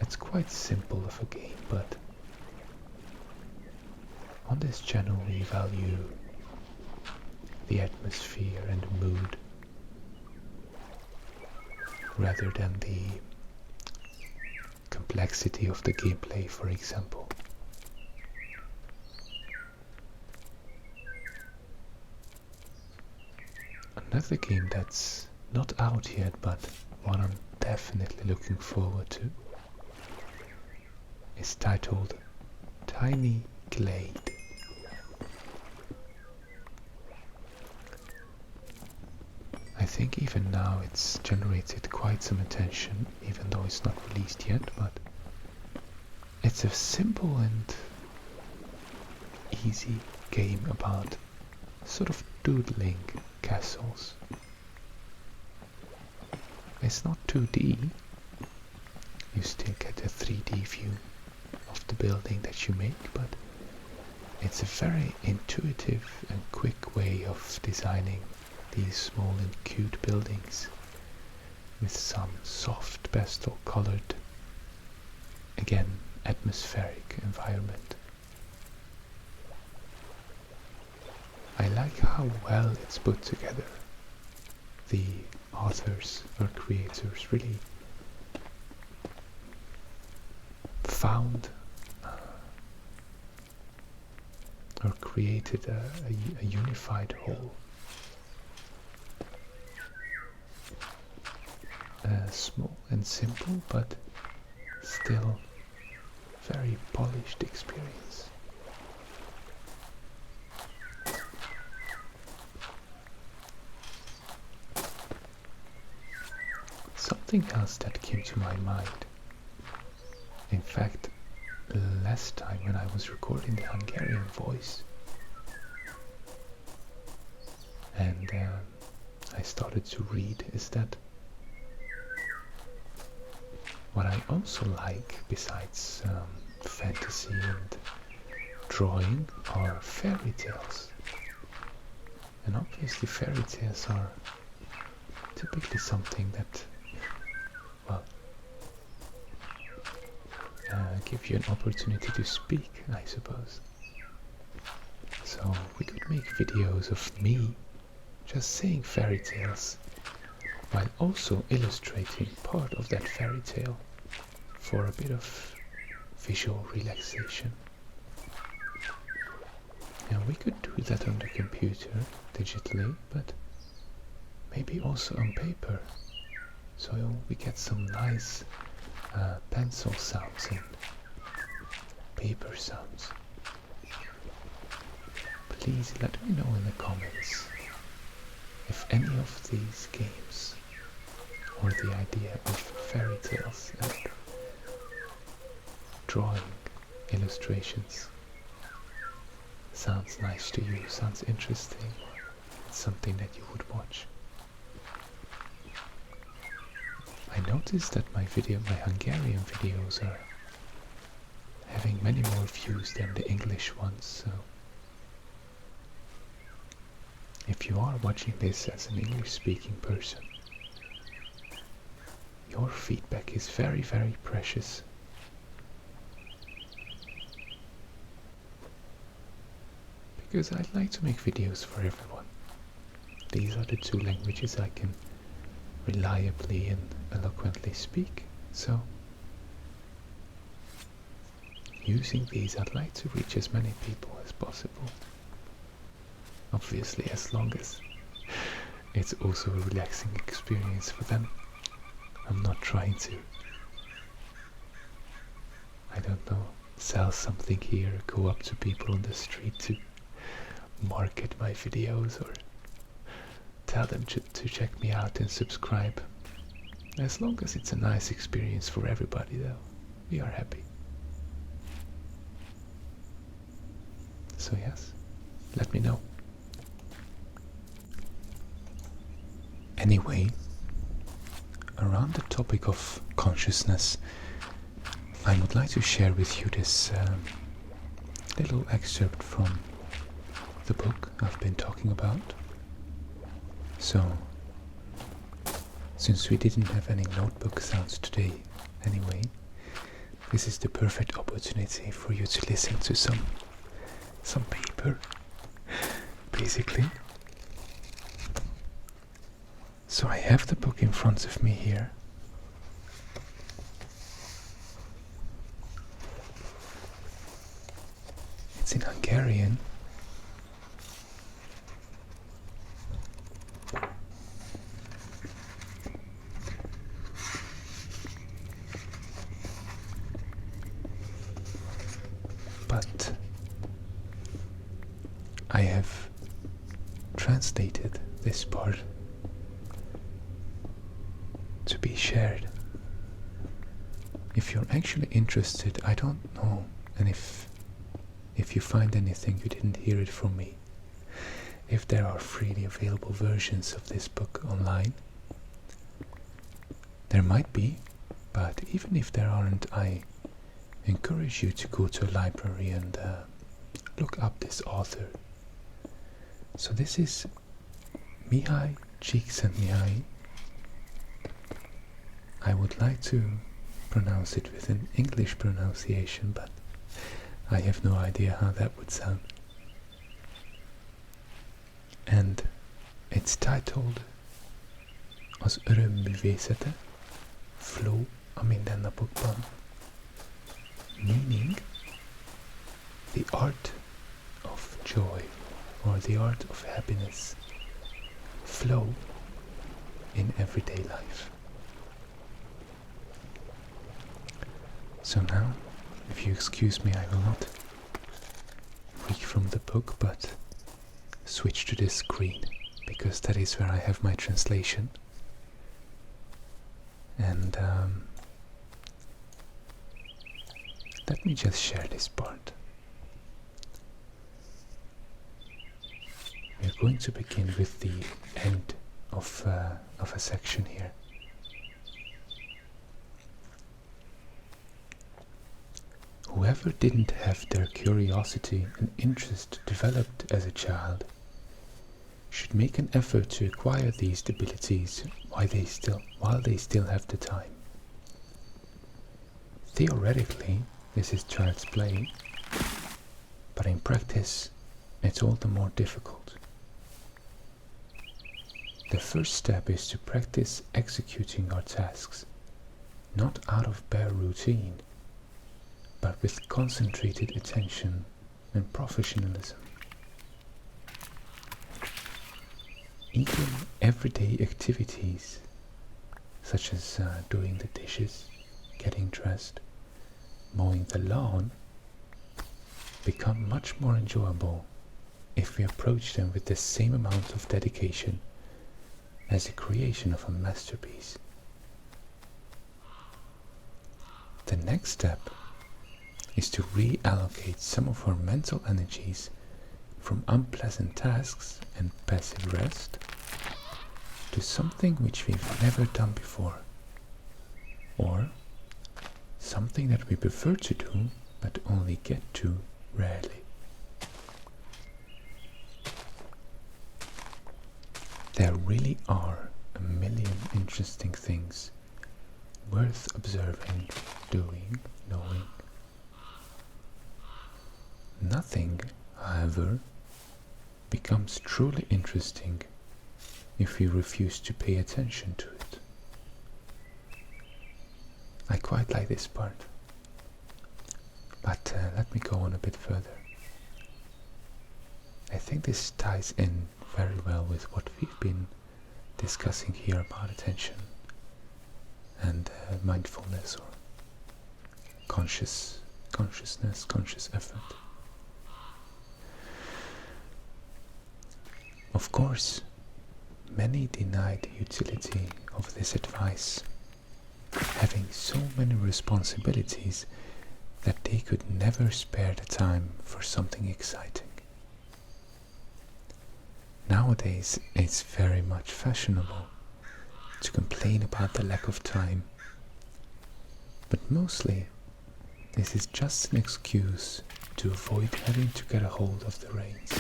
It's quite simple of a game, but on this channel we value the atmosphere and mood rather than the complexity of the gameplay, for example. Another game that's not out yet, but one I'm definitely looking forward to, is titled Tiny Glade. I think even now it's generated quite some attention, even though it's not released yet, but it's a simple and easy game about sort of doodling castles. It's not 2D, you still get a 3D view of the building that you make, but it's a very intuitive and quick way of designing these small and cute buildings with some soft pastel colored, again, atmospheric environment. I like how well it's put together. The authors or creators really found or created a unified whole. Small and simple, but still very polished experience. Something else that came to my mind, in fact, last time when I was recording the Hungarian voice, and I started to read, is that what I also like, besides fantasy and drawing, are fairy tales. And obviously fairy tales are typically something that, well, give you an opportunity to speak, I suppose. So we could make videos of me just saying fairy tales, while also illustrating part of that fairy tale for a bit of visual relaxation. And we could do that on the computer, digitally, but maybe also on paper, so we get some nice pencil sounds and paper sounds. Please let me know in the comments if any of these games or the idea of fairy tales and drawing illustrations sounds nice to you, sounds interesting, it's something that you would watch. I noticed that my Hungarian videos are having many more views than the English ones, so if you are watching this as an English-speaking person, your feedback is very, very precious. Because I'd like to make videos for everyone. These are the two languages I can reliably and eloquently speak, so using these I'd like to reach as many people as possible. Obviously, as long as it's also a relaxing experience for them. I'm not trying to, I don't know, sell something here, go up to people on the street to market my videos or tell them to check me out and subscribe. As long as it's a nice experience for everybody, though, we are happy. So yes, let me know. Anyway, around the topic of consciousness, I would like to share with you this little excerpt from the book I've been talking about. So, since we didn't have any notebook sounds today anyway, this is the perfect opportunity for you to listen to some paper, basically. So I have the book in front of me here. It's in Hungarian. translated this part to be shared. If you're actually interested, I don't know, and if you find anything you didn't hear it from me, if there are freely available versions of this book online. There might be, but even if there aren't, I encourage you to go to a library and look up this author. So this is Mihai Csikszentmihalyi. I would like to pronounce it with an English pronunciation, but I have no idea how that would sound. And it's titled Az öröm művészete, flow a mindennapokban, meaning the art of joy or the art of happiness, flow in everyday life. So now, if you excuse me, I will not read from the book, but switch to this screen, because that is where I have my translation. And let me just share this part. We're going to begin with the end of a section here. Whoever didn't have their curiosity and interest developed as a child should make an effort to acquire these abilities while they still have the time. Theoretically, this is child's play, but in practice, it's all the more difficult. The first step is to practice executing our tasks, not out of bare routine, but with concentrated attention and professionalism. Even everyday activities, such as doing the dishes, getting dressed, mowing the lawn, become much more enjoyable if we approach them with the same amount of dedication as the creation of a masterpiece. The next step is to reallocate some of our mental energies from unpleasant tasks and passive rest to something which we've never done before, or something that we prefer to do but only get to rarely. There really are a million interesting things worth observing, doing, knowing. Nothing, however, becomes truly interesting if we refuse to pay attention to it. I quite like this part, but let me go on a bit further. I think this ties in very well with what we've been discussing here about attention and mindfulness or consciousness, conscious effort. Of course, many deny the utility of this advice, having so many responsibilities that they could never spare the time for something exciting. Nowadays, it's very much fashionable to complain about the lack of time, but mostly this is just an excuse to avoid having to get a hold of the reins.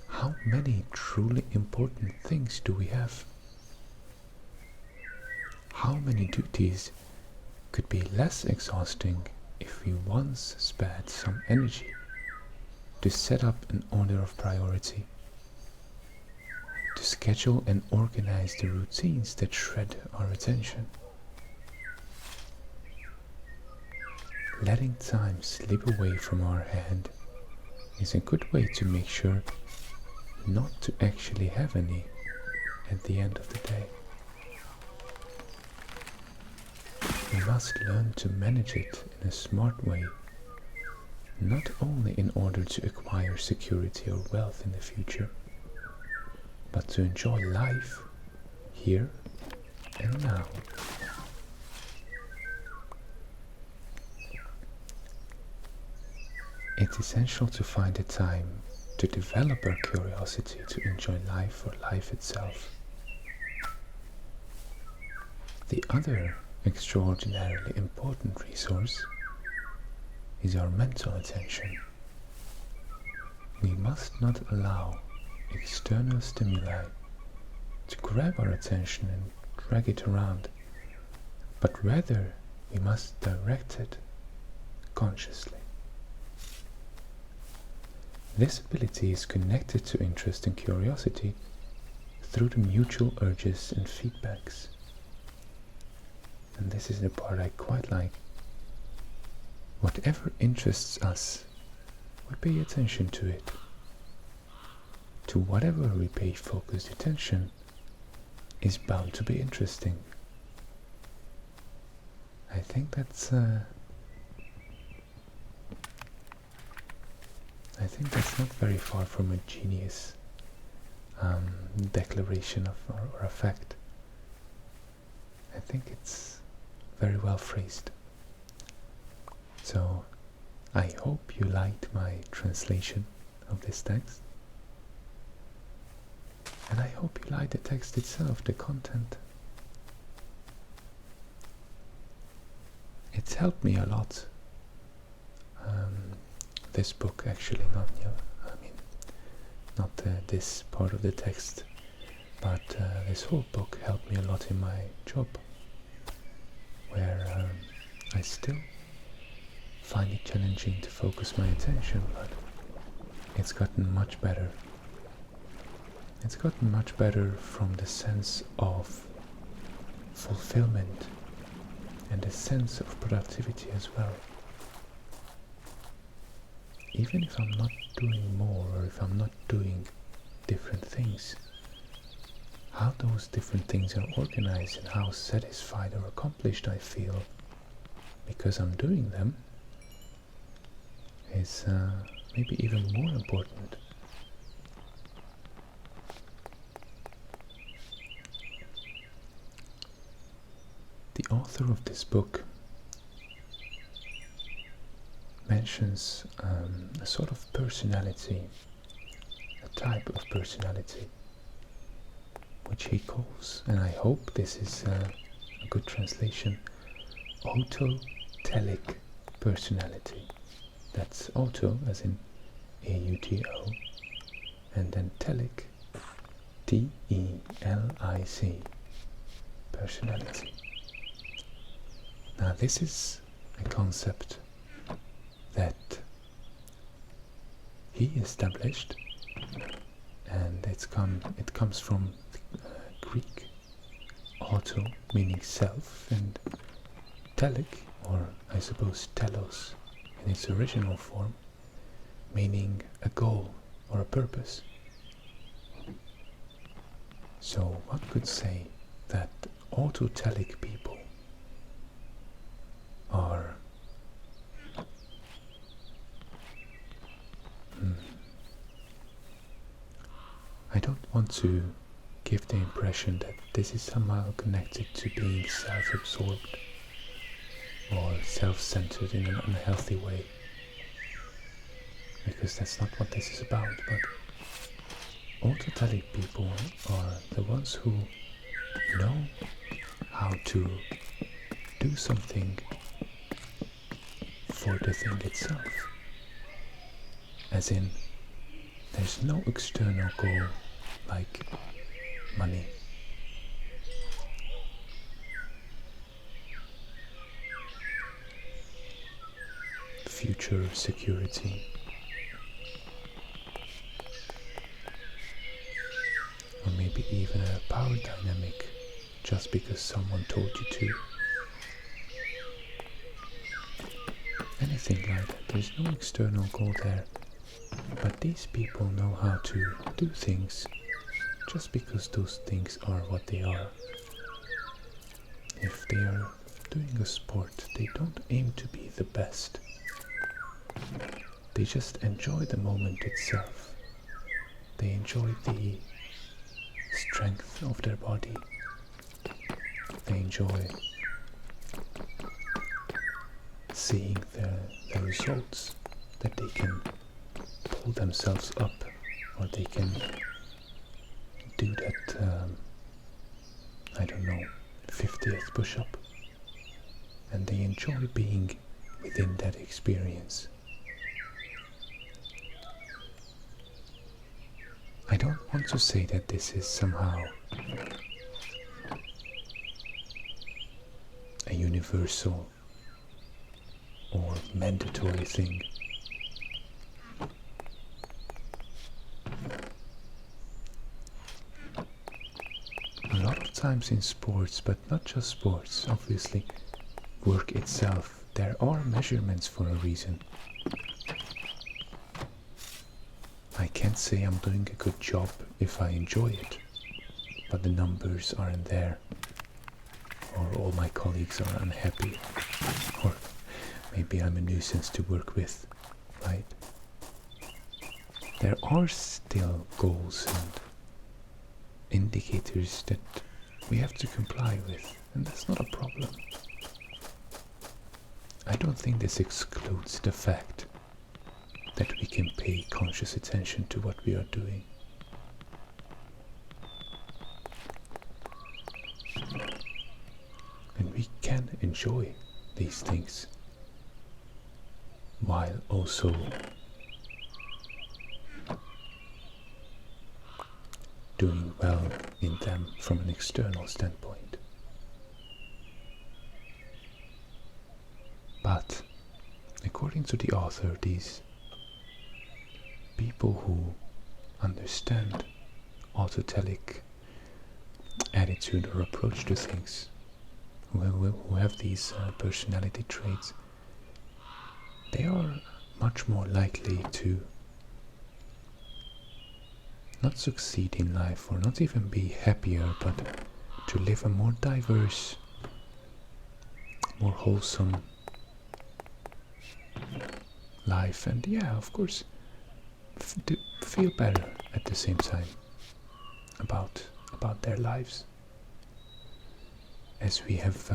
How many truly important things do we have? How many duties could be less exhausting if we once spared some energy to set up an order of priority, to schedule and organize the routines that shred our attention? Letting time slip away from our hand is a good way to make sure not to actually have any at the end of the day. We must learn to manage it in a smart way not only in order to acquire security or wealth in the future, but to enjoy life here and now. It's essential to find the time to develop our curiosity to enjoy life or life itself. The other extraordinarily important resource is our mental attention. We must not allow external stimuli to grab our attention and drag it around, but rather we must direct it consciously. This ability is connected to interest and curiosity through the mutual urges and feedbacks. And this is the part I quite like. Whatever interests us, we pay attention to it. To whatever we pay focused attention is bound to be interesting. I think that's not very far from a genius declaration of or a fact. I think it's very well phrased. So I hope you liked my translation of this text, and I hope you liked the text itself, the content. It's helped me a lot. This book actually, not this part of the text, but this whole book helped me a lot in my job, where I still find it challenging to focus my attention, but it's gotten much better. It's gotten much better from the sense of fulfillment and the sense of productivity as well. Even if I'm not doing more, or if I'm not doing different things, how those different things are organized and how satisfied or accomplished I feel because I'm doing them is maybe even more important. The author of this book mentions a sort of personality, a type of personality, which he calls, and I hope this is a good translation, autotelic personality. That's auto as in A-U-T-O, and then telic, T-E-L-I-C, personality. Now this is a concept that he established, and it comes from Greek, auto meaning self, and telic, or I suppose telos in its original form, meaning a goal or a purpose. So one could say that autotelic people are I don't want to give the impression that this is somehow connected to being self-absorbed or self-centered in an unhealthy way, because that's not what this is about. But autotelic people are the ones who know how to do something for the thing itself. As in, there's no external goal like money. Future security. Or maybe even a power dynamic, just because someone told you to. Anything like that. There's no external goal there. But these people know how to do things just because those things are what they are. If they are doing a sport, they don't aim to be the best. They just enjoy the moment itself. They enjoy the strength of their body. They enjoy seeing the results, that they can pull themselves up, or they can do that, I don't know, 50th push-up. And they enjoy being within that experience. I don't want to say that this is somehow a universal or mandatory thing. A lot of times in sports, but not just sports, obviously, work itself, there are measurements for a reason. I can't say I'm doing a good job if I enjoy it, but the numbers aren't there, or all my colleagues are unhappy, or maybe I'm a nuisance to work with, right? There are still goals and indicators that we have to comply with, and that's not a problem. I don't think this excludes the fact that we can pay conscious attention to what we are doing. And we can enjoy these things while also doing well in them from an external standpoint. But according to the author, these people who understand autotelic attitude or approach to things, who have these personality traits, they are much more likely to not succeed in life, or not even be happier, but to live a more diverse, more wholesome life, and yeah, of course, to feel better at the same time about their lives. As we have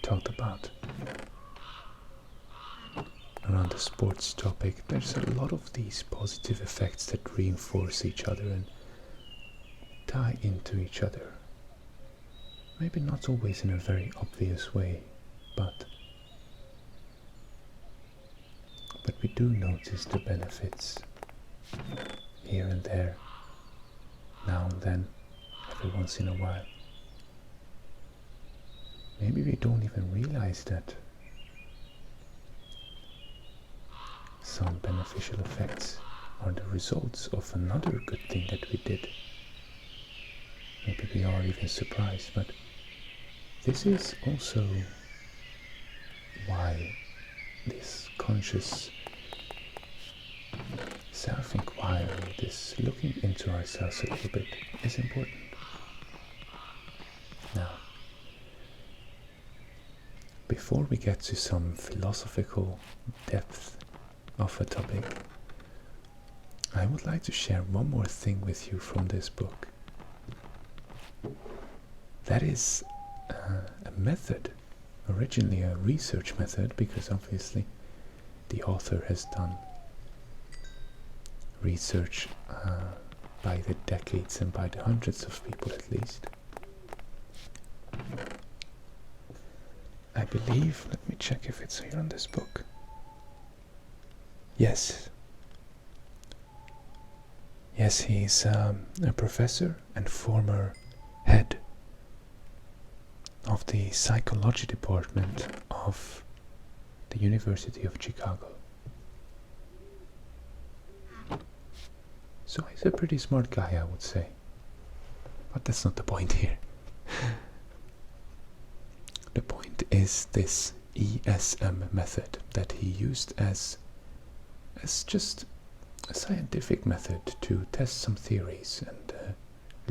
talked about around the sports topic, there's a lot of these positive effects that reinforce each other and tie into each other. Maybe not always in a very obvious way, but we do notice the benefits here and there, now and then, every once in a while. Maybe we don't even realize that some beneficial effects are the results of another good thing that we did. Maybe we are even surprised, but this is also why this conscious self-inquiry, this looking into ourselves a little bit, is important. Now, before we get to some philosophical depth of a topic, I would like to share one more thing with you from this book. That is a method, originally a research method, because obviously the author has done research by the decades and by the hundreds of people at least. I believe, let me check if it's here on this book. Yes, he's a professor and former head of the psychology department of the University of Chicago. So he's a pretty smart guy, I would say. But that's not the point here. The point is this ESM method that he used as just a scientific method to test some theories and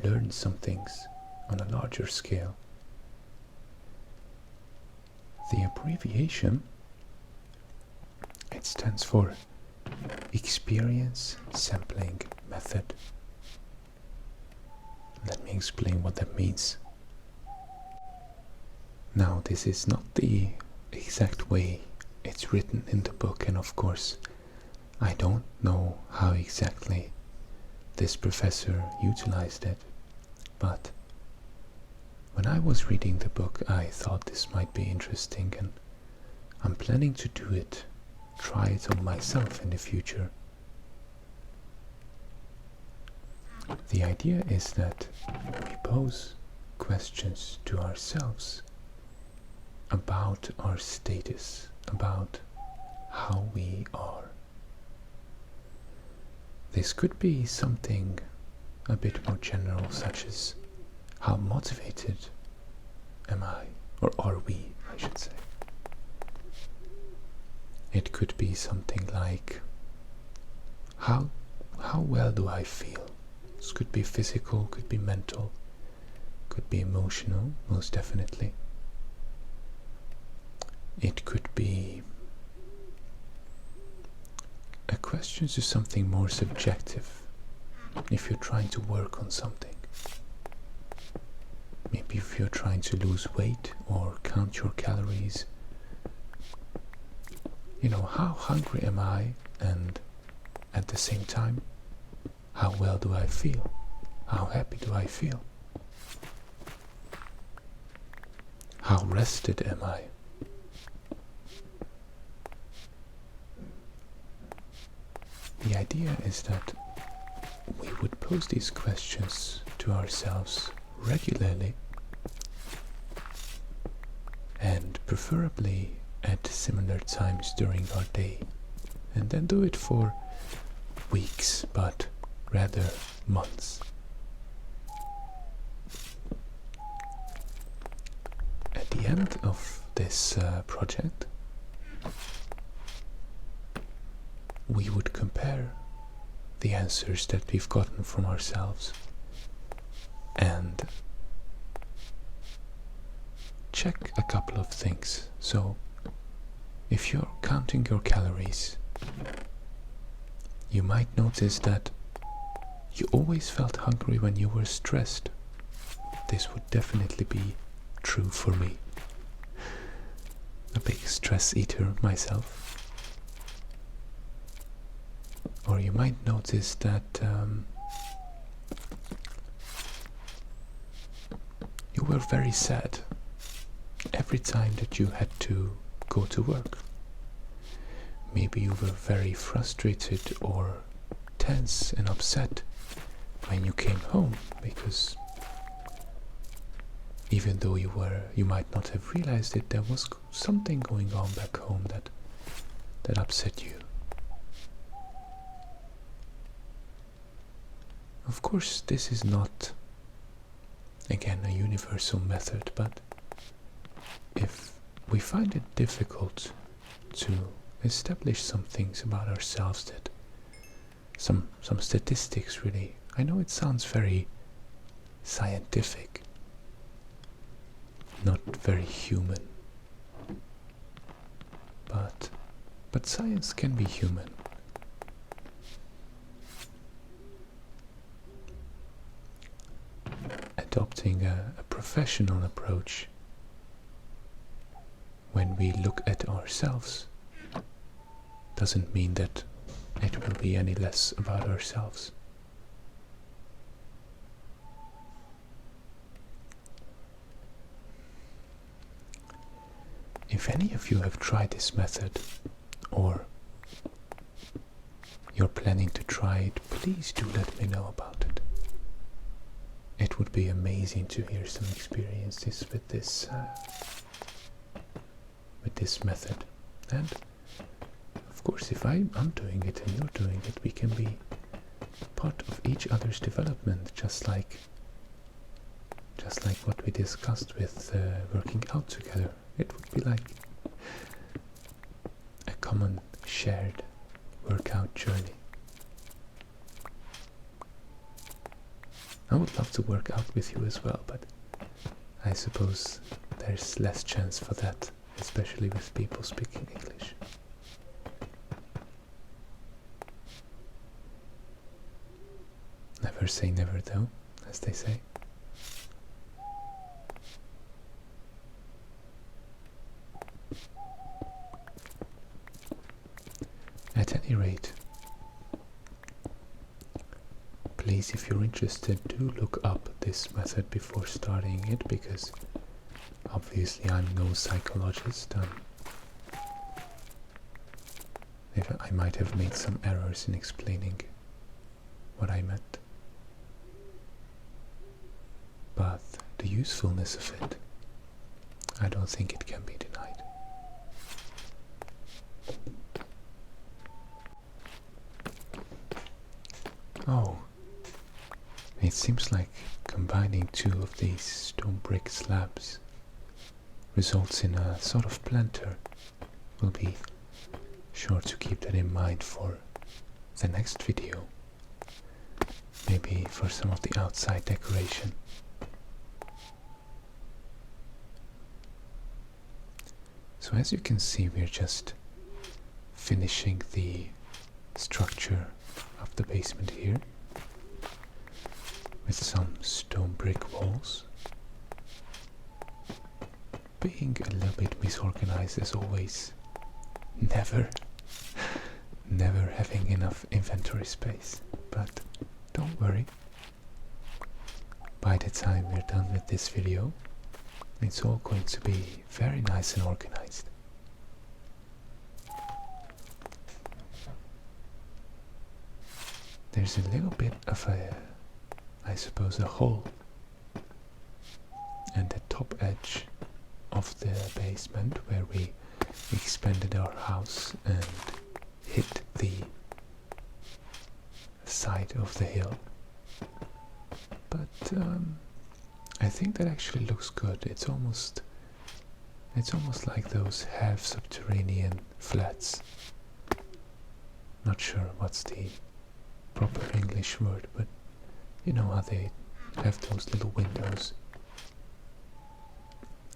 learn some things on a larger scale. The abbreviation It stands for Experience Sampling Method. Let me explain what that means. Now, this is not the exact way it's written in the book, and of course I don't know how exactly this professor utilized it, but when I was reading the book I thought this might be interesting, and I'm planning to do it, try it on myself in the future. The idea is that we pose questions to ourselves about our status, about how we are. This could be something a bit more general, such as how motivated am I, or are we, I should say. It could be something like how well do I feel? This could be physical, could be mental, could be emotional, most definitely. It could be a question to something more subjective, if you're trying to work on something. Maybe if you're trying to lose weight or count your calories. You know, how hungry am I, and at the same time, how well do I feel? How happy do I feel? How rested am I? The idea is that we would pose these questions to ourselves regularly, and preferably at similar times during our day, and then do it for weeks, but rather months. At the end of this project, we would compare the answers that we've gotten from ourselves and check a couple of things. So, if you're counting your calories, you might notice that you always felt hungry when you were stressed. This would definitely be true for me. A big stress eater myself. Or you might notice that you were very sad every time that you had to go to work. Maybe you were very frustrated or tense and upset when you came home, because even though you might not have realized it, there was something going on back home that upset you. Of course, this is not, again, a universal method, but if we find it difficult to establish some things about ourselves, that some statistics really, I know it sounds very scientific, not very human, but science can be human. Adopting a professional approach when we look at ourselves doesn't mean that it will be any less about ourselves. If any of you have tried this method, or you're planning to try it, please do let me know about it. It would be amazing to hear some experiences with this method. And of course, if I'm doing it and you're doing it, we can be part of each other's development, just like what we discussed with working out together. It would be like a common shared workout journey. I would love to work out with you as well, but I suppose there's less chance for that, especially with people speaking English. Never say never though, as they say. At any rate, please, if you're interested, do look up this method before starting it, because obviously I'm no psychologist. I might have made some errors in explaining what I meant. But the usefulness of it, I don't think it can be denied. Oh, it seems like combining two of these stone brick slabs results in a sort of planter. We'll be sure to keep that in mind for the next video. Maybe for some of the outside decoration. So as you can see, we're just finishing the structure of the basement here with some stone brick walls. Being a little bit misorganized as always. Never having enough inventory space, but don't worry. By the time we're done with this video, it's all going to be very nice and organized. There's a little bit of I suppose a hole at the top edge of the basement where we expanded our house and hit the side of the hill. But I think that actually looks good. It's almost like those half subterranean flats. Not sure what's the proper English word, but you know how they have those little windows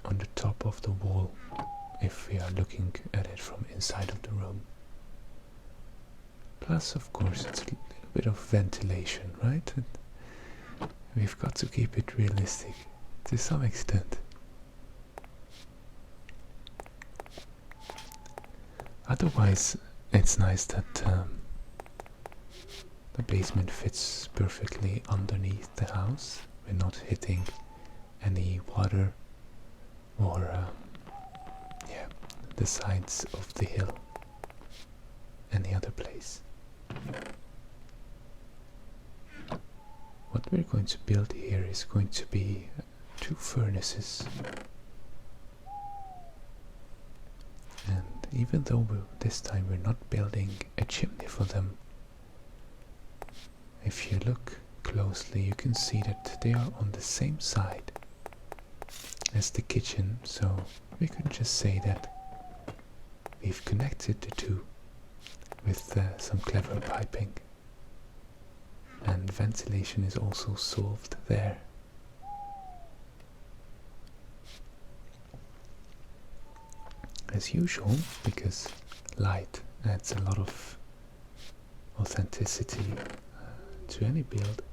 on the top of the wall if we are looking at it from inside of the room. Plus, of course, it's a little bit of ventilation, right? And we've got to keep it realistic to some extent. Otherwise, it's nice that the basement fits perfectly underneath the house. We're not hitting any water or the sides of the hill any other place. What we're going to build here is going to be 2 furnaces, and even though this time we're not building a chimney for them, if you look closely you can see that they are on the same side as the kitchen, so we could just say that we've connected the two with some clever piping, and ventilation is also solved there. As usual, because light adds a lot of authenticity to any build,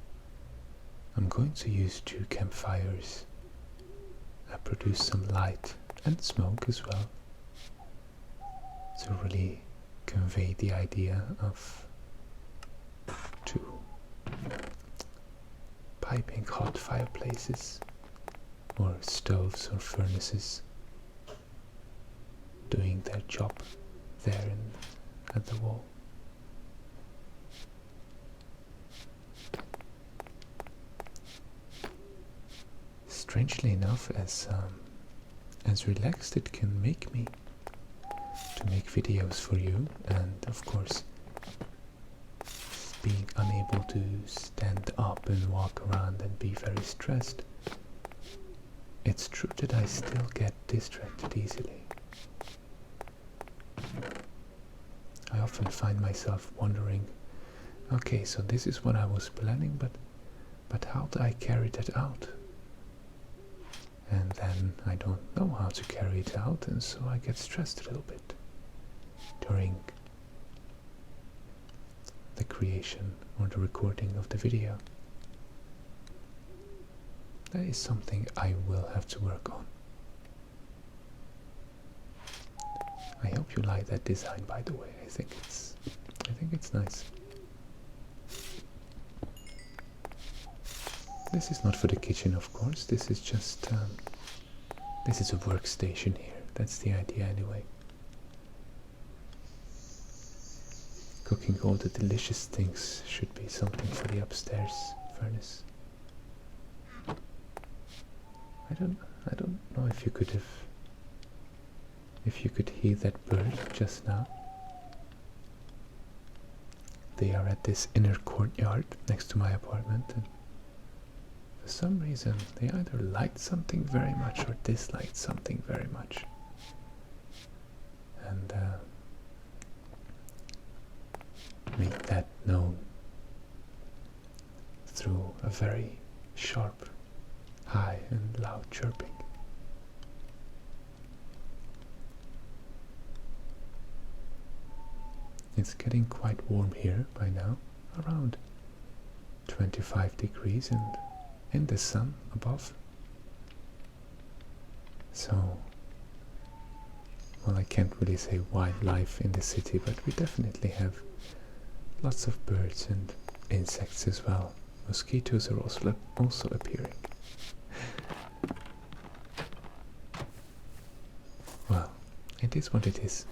I'm going to use 2 campfires that produce some light and smoke as well, to really convey the idea of 2 piping hot fireplaces or stoves or furnaces doing their job there at the wall. Strangely enough, as relaxed it can make me to make videos for you, and of course being unable to stand up and walk around and be very stressed, it's true that I still get distracted easily. I often find myself wondering, okay, so this is what I was planning, but how do I carry that out? And then I don't know how to carry it out, and so I get stressed a little bit during the creation or the recording of the video. That is something I will have to work on. I hope you like that design, by the way. I think it's nice. This is not for the kitchen, of course. This is just this is a workstation here. That's the idea anyway. Cooking all the delicious things should be something for the upstairs furnace. I don't know if you could hear that bird just now. They are at this inner courtyard next to my apartment, and for some reason they either liked something very much or disliked something very much. And make that known through a very sharp, high and loud chirping. It's getting quite warm here by now, around 25 degrees and in the sun above. So, well, I can't really say wildlife in the city, but we definitely have lots of birds and insects as well. Mosquitoes are also appearing. Well, it is what it is.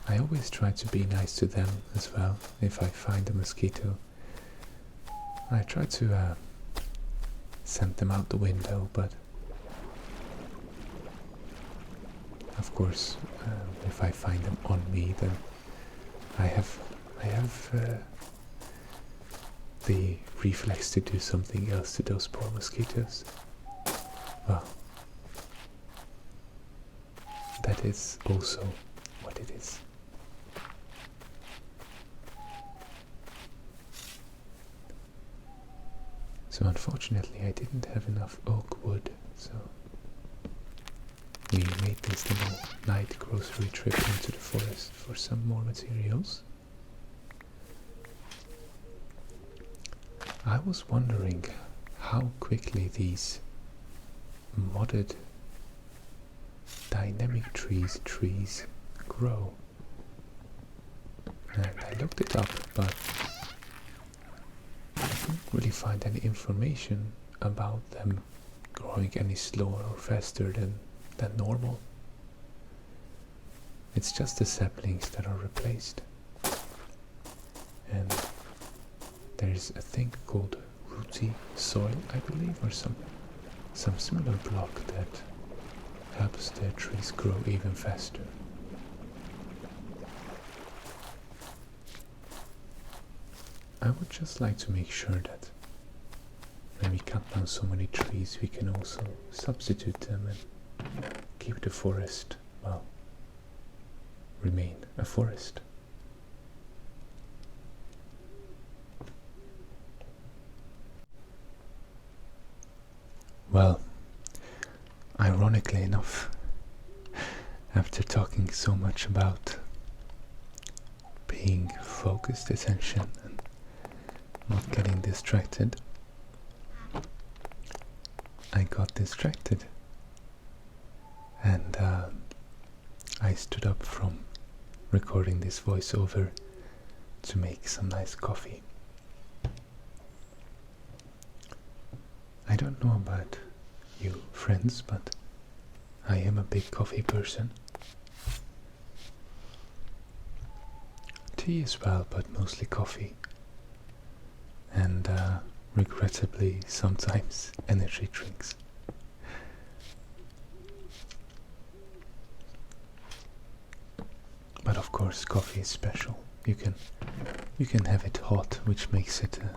I always try to be nice to them as well. If I find a mosquito, I try to send them out the window, but of course, if I find them on me, then I have the reflex to do something else to those poor mosquitoes. Well, that is also what it is. So unfortunately I didn't have enough oak wood, so we made this little night grocery trip into the forest for some more materials. I was wondering how quickly these modded dynamic trees grow. And I looked it up, but I couldn't really find any information about them growing any slower or faster than normal. It's just the saplings that are replaced. And there's a thing called rooty soil, I believe, or some similar block that helps the trees grow even faster. I would just like to make sure that when we cut down so many trees, we can also substitute them and keep the forest, well, remain a forest. Well, ironically enough, after talking so much about paying focused attention and not getting distracted, I got distracted, and I stood up from recording this voiceover to make some nice coffee. I don't know about you friends, but I am a big coffee person. Tea as well, but mostly coffee. And regrettably sometimes energy drinks. But of course coffee is special. You can have it hot, which makes it a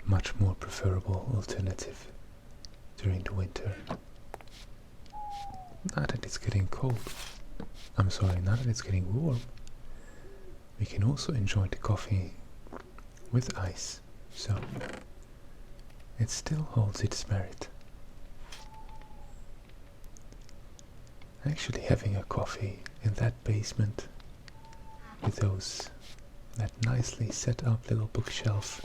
much more preferable alternative during the winter. Now that it's getting cold, now that it's getting warm, we can also enjoy the coffee with ice, so it still holds its merit. Actually having a coffee in that basement with that nicely set up little bookshelf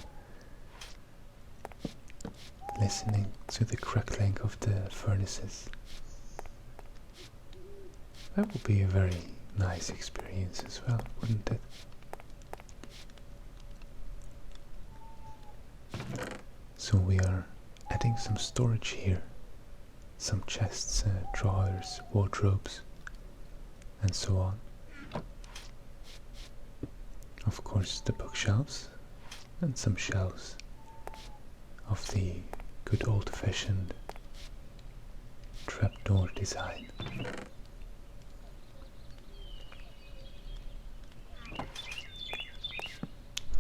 listening to the crackling of the furnaces. That would be a very nice experience as well, wouldn't it? So we are adding some storage here. Some chests, drawers, wardrobes, and so on. Of course, the bookshelves and some shelves of the good old-fashioned trapdoor design.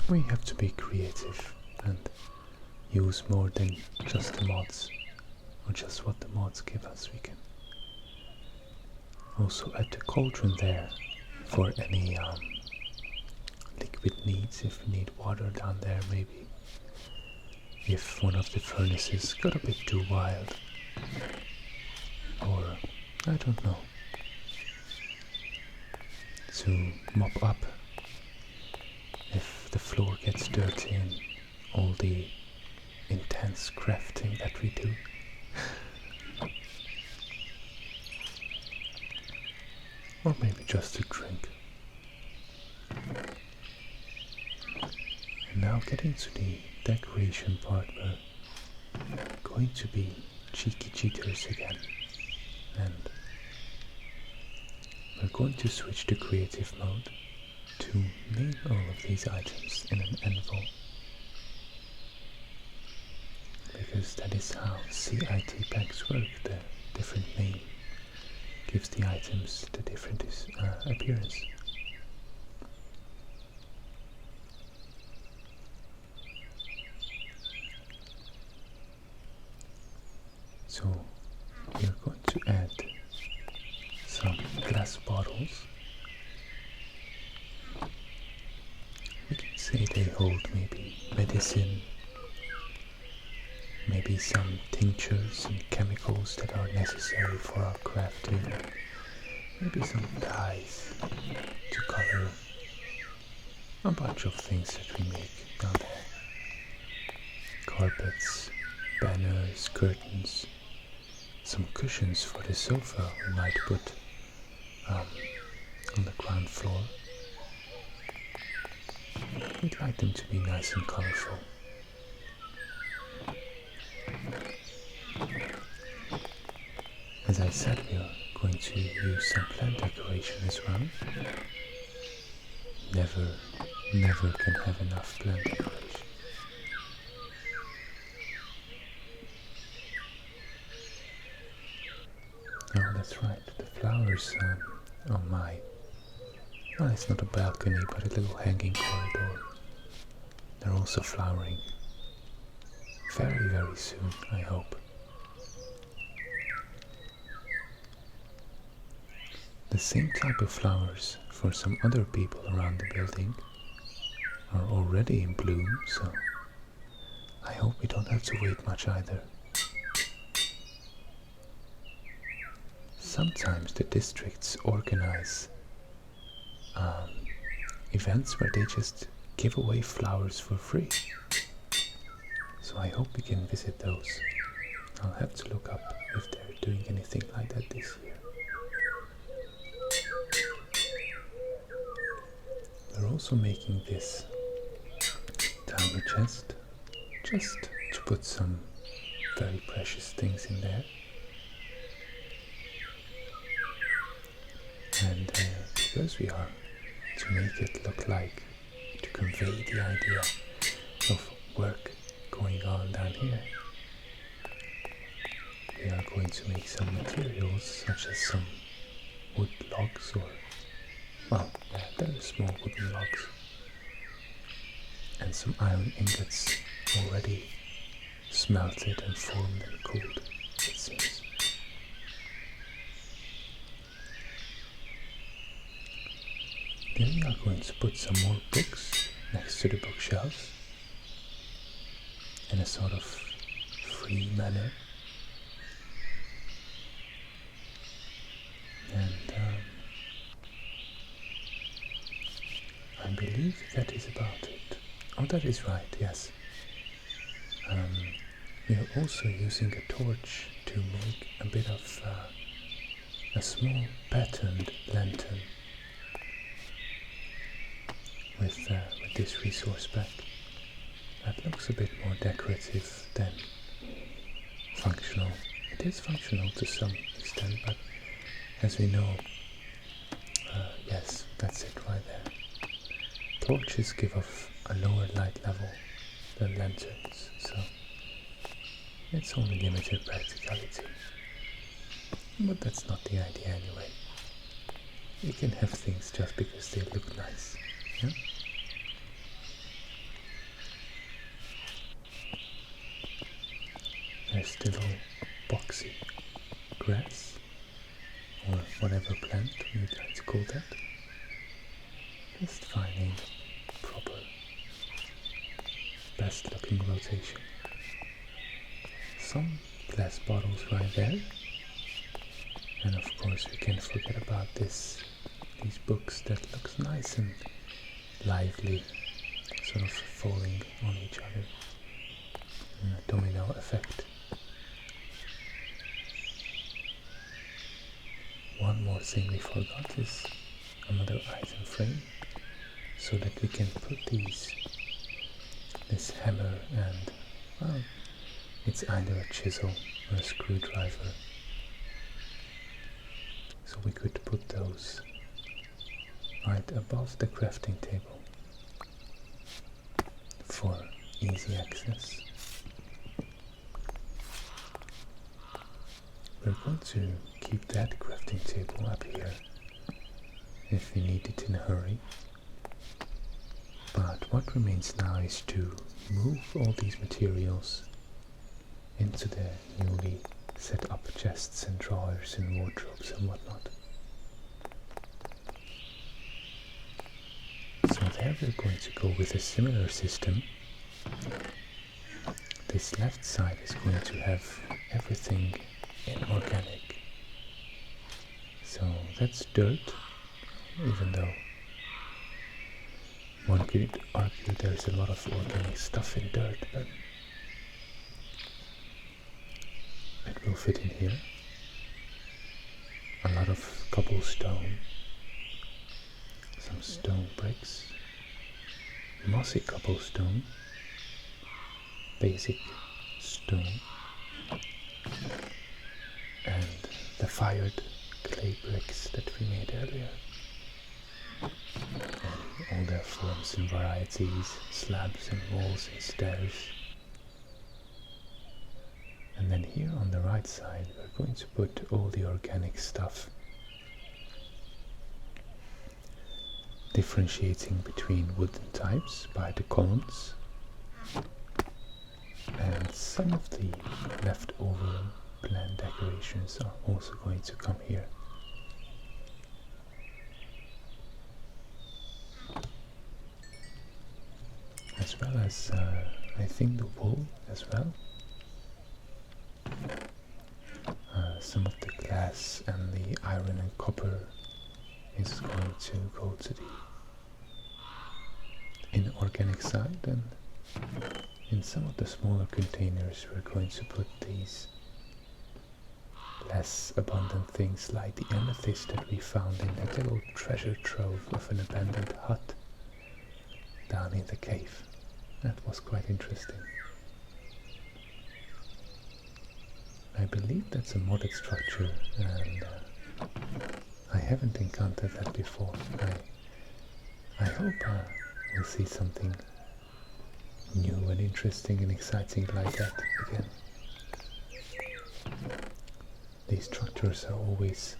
We have to be creative and use more than just the mods, or just what the mods give us. We can also add the cauldron there for any liquid needs, if we need water down there maybe. If one of the furnaces got a bit too wild, or I don't know, to mop up if the floor gets dirty and all the intense crafting that we do. Or maybe just to drink. And now getting to the decoration part, we're going to be cheeky cheaters again. And we're going to switch to creative mode to name all of these items in an anvil. Because that is how CIT packs work. The different name gives the items the different appearance. So we are going to add some glass bottles. We can say they hold maybe medicine, maybe some tinctures and chemicals that are necessary for our crafting, maybe some dyes to color a bunch of things that we make down there. Carpets, banners, curtains, some cushions for the sofa we might put on the ground floor. We'd like them to be nice and colorful. As I said, we are going to use some plant decoration as well. Never can have enough plant decoration. Oh, that's right, the flowers on my... Well, it's not a balcony, but a little hanging corridor. They're also flowering. Very, very soon, I hope. The same type of flowers for some other people around the building are already in bloom, so I hope we don't have to wait much either. Sometimes the districts organize events where they just give away flowers for free. So I hope we can visit those. I'll have to look up if they're doing anything like that this year. We're also making this tiny chest just to put some very precious things in there. And because we are to make it look like, to convey the idea of work going on down here, we are going to make some materials such as some wood logs, or, well, yeah, they're small wooden logs, and some iron ingots already smelted and formed and cooled, it seems. Then we are going to put some more books next to the bookshelves in a sort of free manner. And I believe that is about it. Oh, that is right, yes. We are also using a torch to make a bit of a small patterned lantern with this resource pack. That looks a bit more decorative than functional. It is functional to some extent, but as we know, yes, that's it right there. Torches give off a lower light level than lanterns, so it's only limited practicality. But that's not the idea anyway. You can have things just because they look nice, yeah? There's still boxy grass, or whatever plant we'd like to call that. Just finding proper, best looking rotation. Some glass bottles right there. And of course we can't forget about these books that looks nice and lively, sort of falling on each other. A domino effect. One more thing we forgot is another item frame, so that we can put this hammer and, well, it's either a chisel or a screwdriver. So we could put those right above the crafting table for easy access. We're going to keep that crafting table up here if we need it in a hurry. But what remains now is to move all these materials into the newly set up chests and drawers and wardrobes and whatnot. So there we're going to go with a similar system. This left side is going to have everything inorganic. So that's dirt, even though one could argue there's a lot of organic stuff in dirt, but it will fit in here. A lot of cobblestone, some stone bricks, mossy cobblestone, basic stone, and the fired clay bricks that we made earlier. And all their forms and varieties, slabs and walls and stairs. And then here on the right side we're going to put all the organic stuff, differentiating between wooden types by the columns, and some of the leftover plant decorations are also going to come here. As well as I think the wool as well. Some of the glass and the iron and copper is going to go to the inorganic side, and in some of the smaller containers we're going to put these less abundant things like the amethyst that we found in that little treasure trove of an abandoned hut down in the cave. That was quite interesting. I believe that's a modded structure, and I haven't encountered that before. I hope we'll see something new and interesting and exciting like that again. These structures are always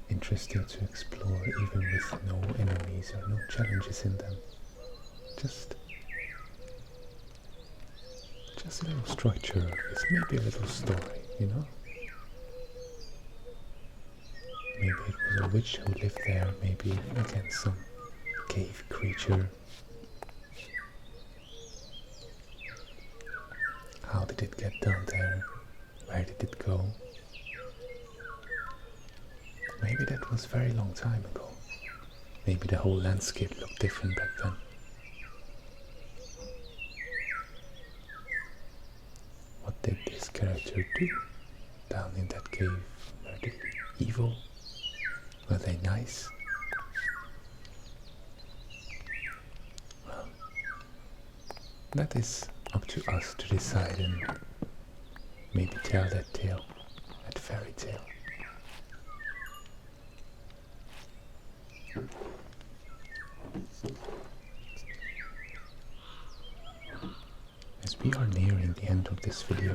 interesting to explore, even with no enemies or no challenges in them. Just a little structure with maybe a little story, you know? Maybe it was a witch who lived there, maybe again some cave creature. How did it get down there? Where did it go? Maybe that was a very long time ago. Maybe the whole landscape looked different back then. What did this character do down in that cave? Were they evil? Were they nice? Well, that is up to us to decide and maybe tell that tale, that fairy tale. As we are nearing the end of this video,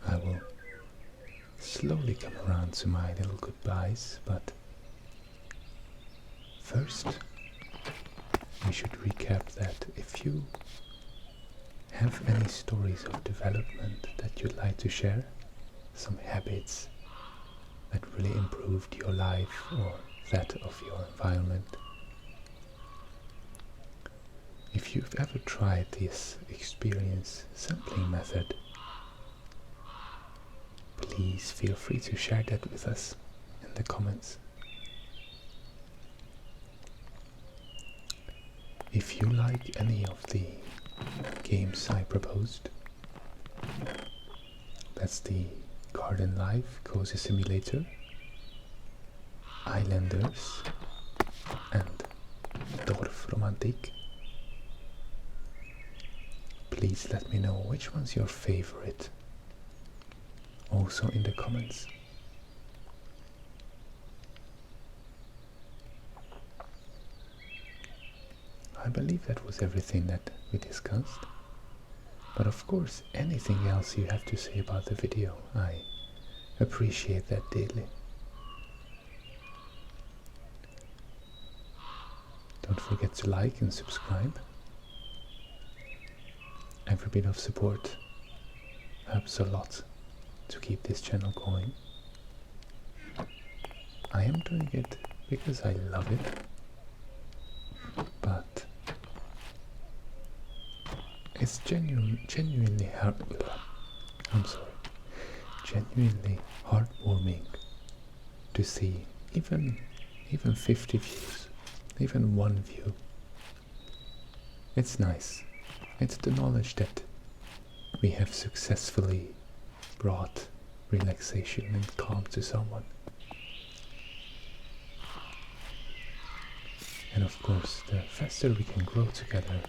I will slowly come around to my little goodbyes, but first we should recap that if you have any stories of development that you'd like to share, some habits that really improved your life or that of your environment. If you've ever tried this experience sampling method, please feel free to share that with us in the comments. If you like any of the games I proposed, that's the Garden Life Cozy Simulator, Islanders, and Dorfromantik, please let me know which one's your favorite, also in the comments. I believe that was everything that we discussed, but of course anything else you have to say about the video, I appreciate that dearly. Don't forget to like and subscribe. Every bit of support helps a lot to keep this channel going. I am doing it because I love it, but it's genuinely heartwarming to see even 50 views, even one view. It's nice. It's the knowledge that we have successfully brought relaxation and calm to someone. And of course, the faster we can grow together,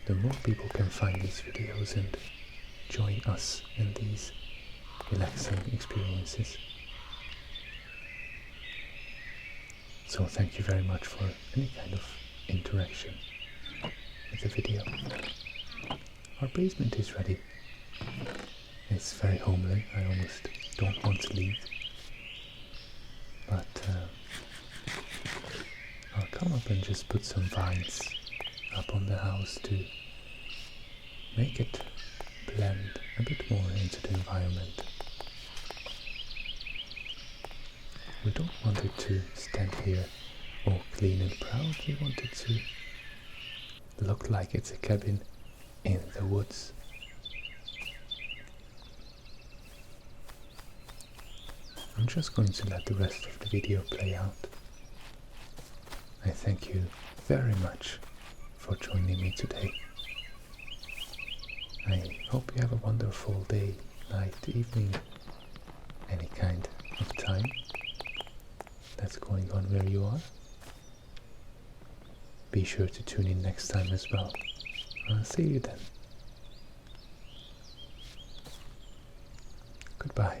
the more people can find these videos and join us in these relaxing experiences. So thank you very much for any kind of interaction with the video. Our basement is ready. It's very homely. I almost don't want to leave, but I'll come up and just put some vines up on the house to make it blend a bit more into the environment. We don't want it to stand here all clean and proud. We want it to look like it's a cabin in the woods. I'm just going to let the rest of the video play out. I thank you very much for joining me today. I hope you have a wonderful day, night, evening, any kind of time that's going on where you are. Be sure to tune in next time as well. I'll see you then. Goodbye.